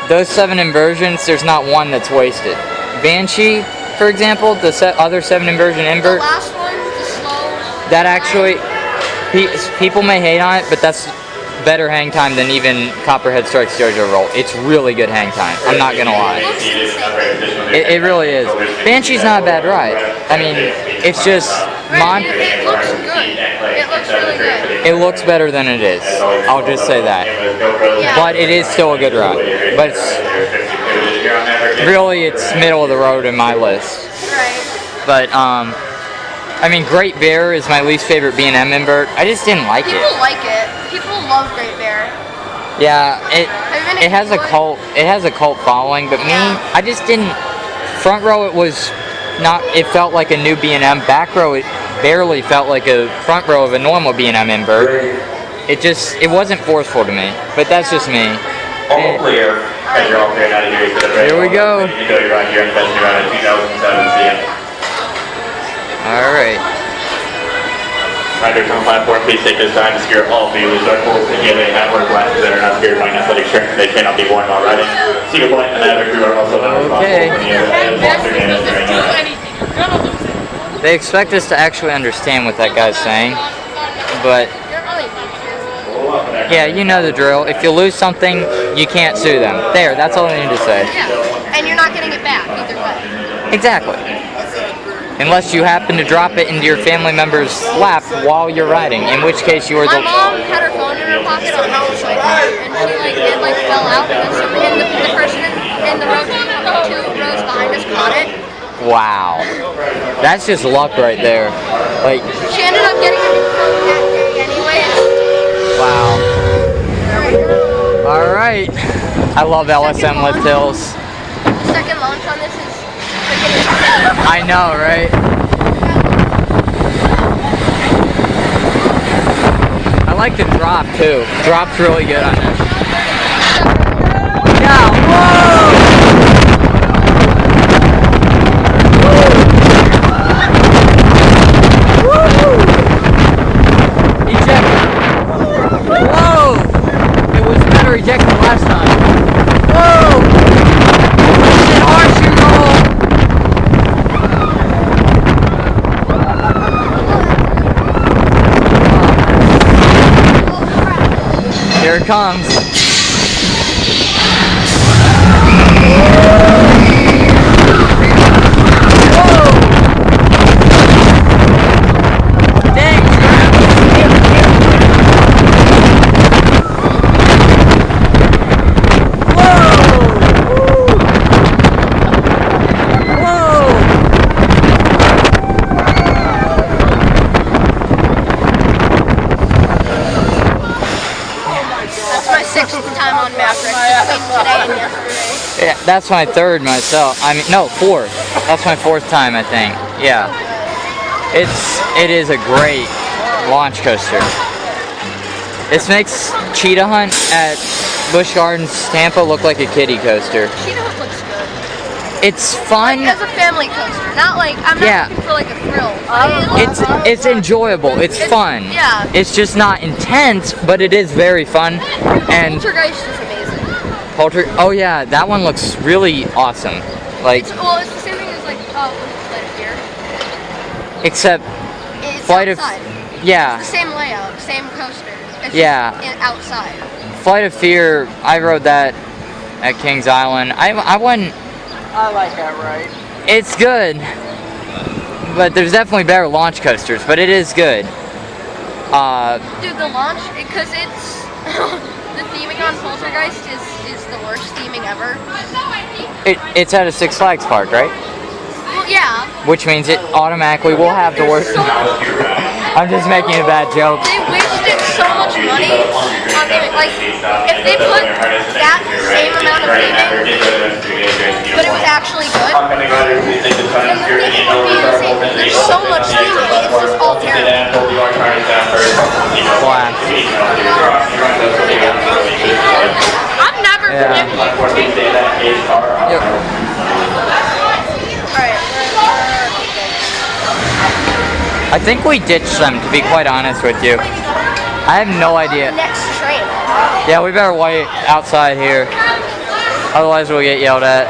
those 7 inversions, there's not one that's wasted. Banshee, for example, the other 7 inversion The invert, last one, the slow. that actually, people may hate on it, but that's better hang time than even Copperhead Strikes JoJo Roll. It's really good hang time. I'm not gonna lie. Looks insane. It really is. Banshee's not a bad ride. I mean, it's just Right, it looks good. It looks really good. it looks better than it is. I'll just say that. Yeah. But it is still a good ride. But it's middle of the road in my list. Right. But I mean, Great Bear is my least favorite B&M invert. I just didn't like People it. like it. People love Great Bear. Yeah, it has a enjoyed- cult. It has a cult following, but me, Yeah. I just didn't. Front row, it was not. It felt like a new B&M. Back row, it barely felt like a front row of a normal B&M invert. It wasn't forceful to me. But that's just me. All clear. And you're all clear out of here. Here we go. You know you're on here and testing around at 2007 CM. All right. Riders on platform, please take this time to secure all vehicles are full and give a network glasses that are not secured by an athletic shirt. They cannot be worn while riding. Cedar Point and Maverick crew are also not responsible Okay. for any monster damage during ride. They expect us to actually understand what that guy's saying, but yeah, you know the drill. If you lose something, you can't sue them. There, that's all I need to say. Yeah. And you're not getting it back either way. Exactly. Unless you happen to drop it into your family member's lap while you're riding, in which case you are My the... mom had her phone in her pocket on how she and she fell out, and the person in the row 2 rows behind us caught it. Wow. That's just luck right there. Like, She ended up getting a new phone that day anyways. wow. Alright. I love LSM lift hills. The second launch on this is I know, right? I like the drop too. Drop's really good on this. Yeah, whoa! Eject Here it comes. Yeah, that's my third myself. I mean, no, fourth. That's my fourth time, I think. Yeah. It is a great launch coaster. This makes Cheetah Hunt at Busch Gardens, Tampa look like a kiddie coaster. Cheetah Hunt looks good. It's fun. Like, as a family coaster, not like I'm not looking for like a thrill. It's enjoyable. It's fun. Yeah. It's just not intense, but it is very fun. And Poltergeist is amazing. Oh yeah, that one looks really awesome. Like, it's the same thing as like Flight of Fear. Except It's Flight outside. Yeah. It's the same layout, same coaster. It's Yeah. just outside. Flight of Fear, I rode that at Kings Island. I wouldn't. I like that ride. It's good, but there's definitely better launch coasters. But it is good. Dude, the launch, because it's the theming on Poltergeist is the worst theming ever. It's at a Six Flags park, right? Well, yeah. Which means it automatically will have the worst. I'm just making a bad joke. They wasted so much money on theming. Like, if they put that same amount of theming, but it was actually good, then the theming would be insane. There's so much theming, it's just all terrible. Wow. I've never been Yeah. Yep. Alright, I think we ditched them, to be quite honest with you. I have no idea. next train. Yeah, we better wait outside here. Otherwise we'll get yelled at.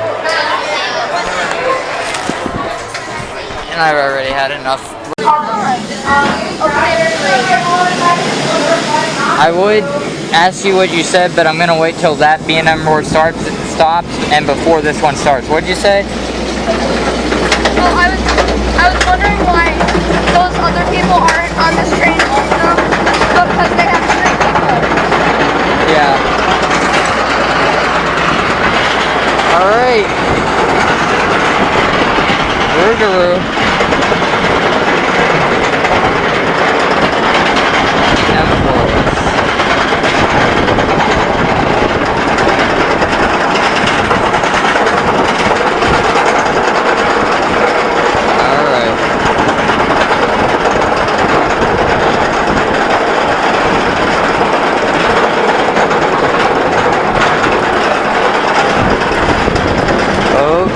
And I've already had enough. I would ask you what you said, but I'm going to wait till that B&M Roar stops and before this one starts. What did you say? Well, I was wondering why those other people aren't on this train also, because they have straight people. Yeah. Alright. Roogaroo.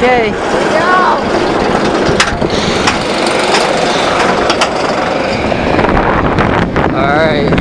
Okay. Alright.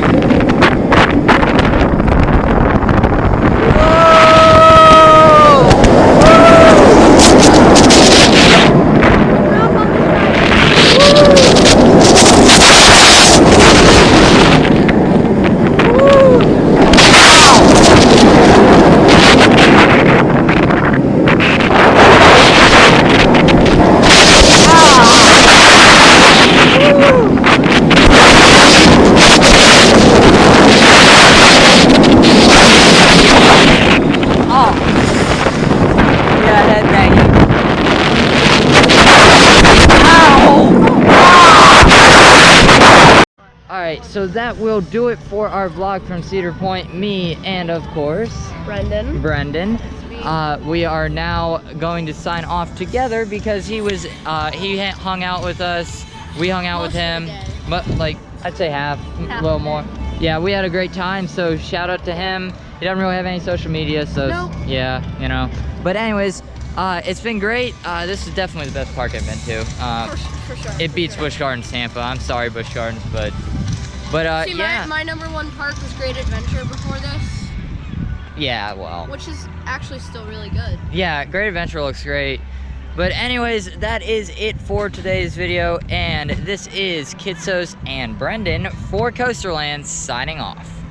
Alright, so that will do it for our vlog from Cedar Point. Me and, of course, Brendan. We are now going to sign off together because he hung out with us. We hung out with him. But, like, I'd say half a little more. Yeah, we had a great time, so shout out to him. He doesn't really have any social media, so yeah, you know. But anyways, it's been great. This is definitely the best park I've been to. For sure. It beats Busch Gardens Tampa. I'm sorry, Busch Gardens, but See, yeah. my number one park was Great Adventure before this. Yeah, well. Which is actually still really good. Yeah, Great Adventure looks great. But anyways, that is it for today's video. And this is Kitsos and Brendan for Coasterland signing off.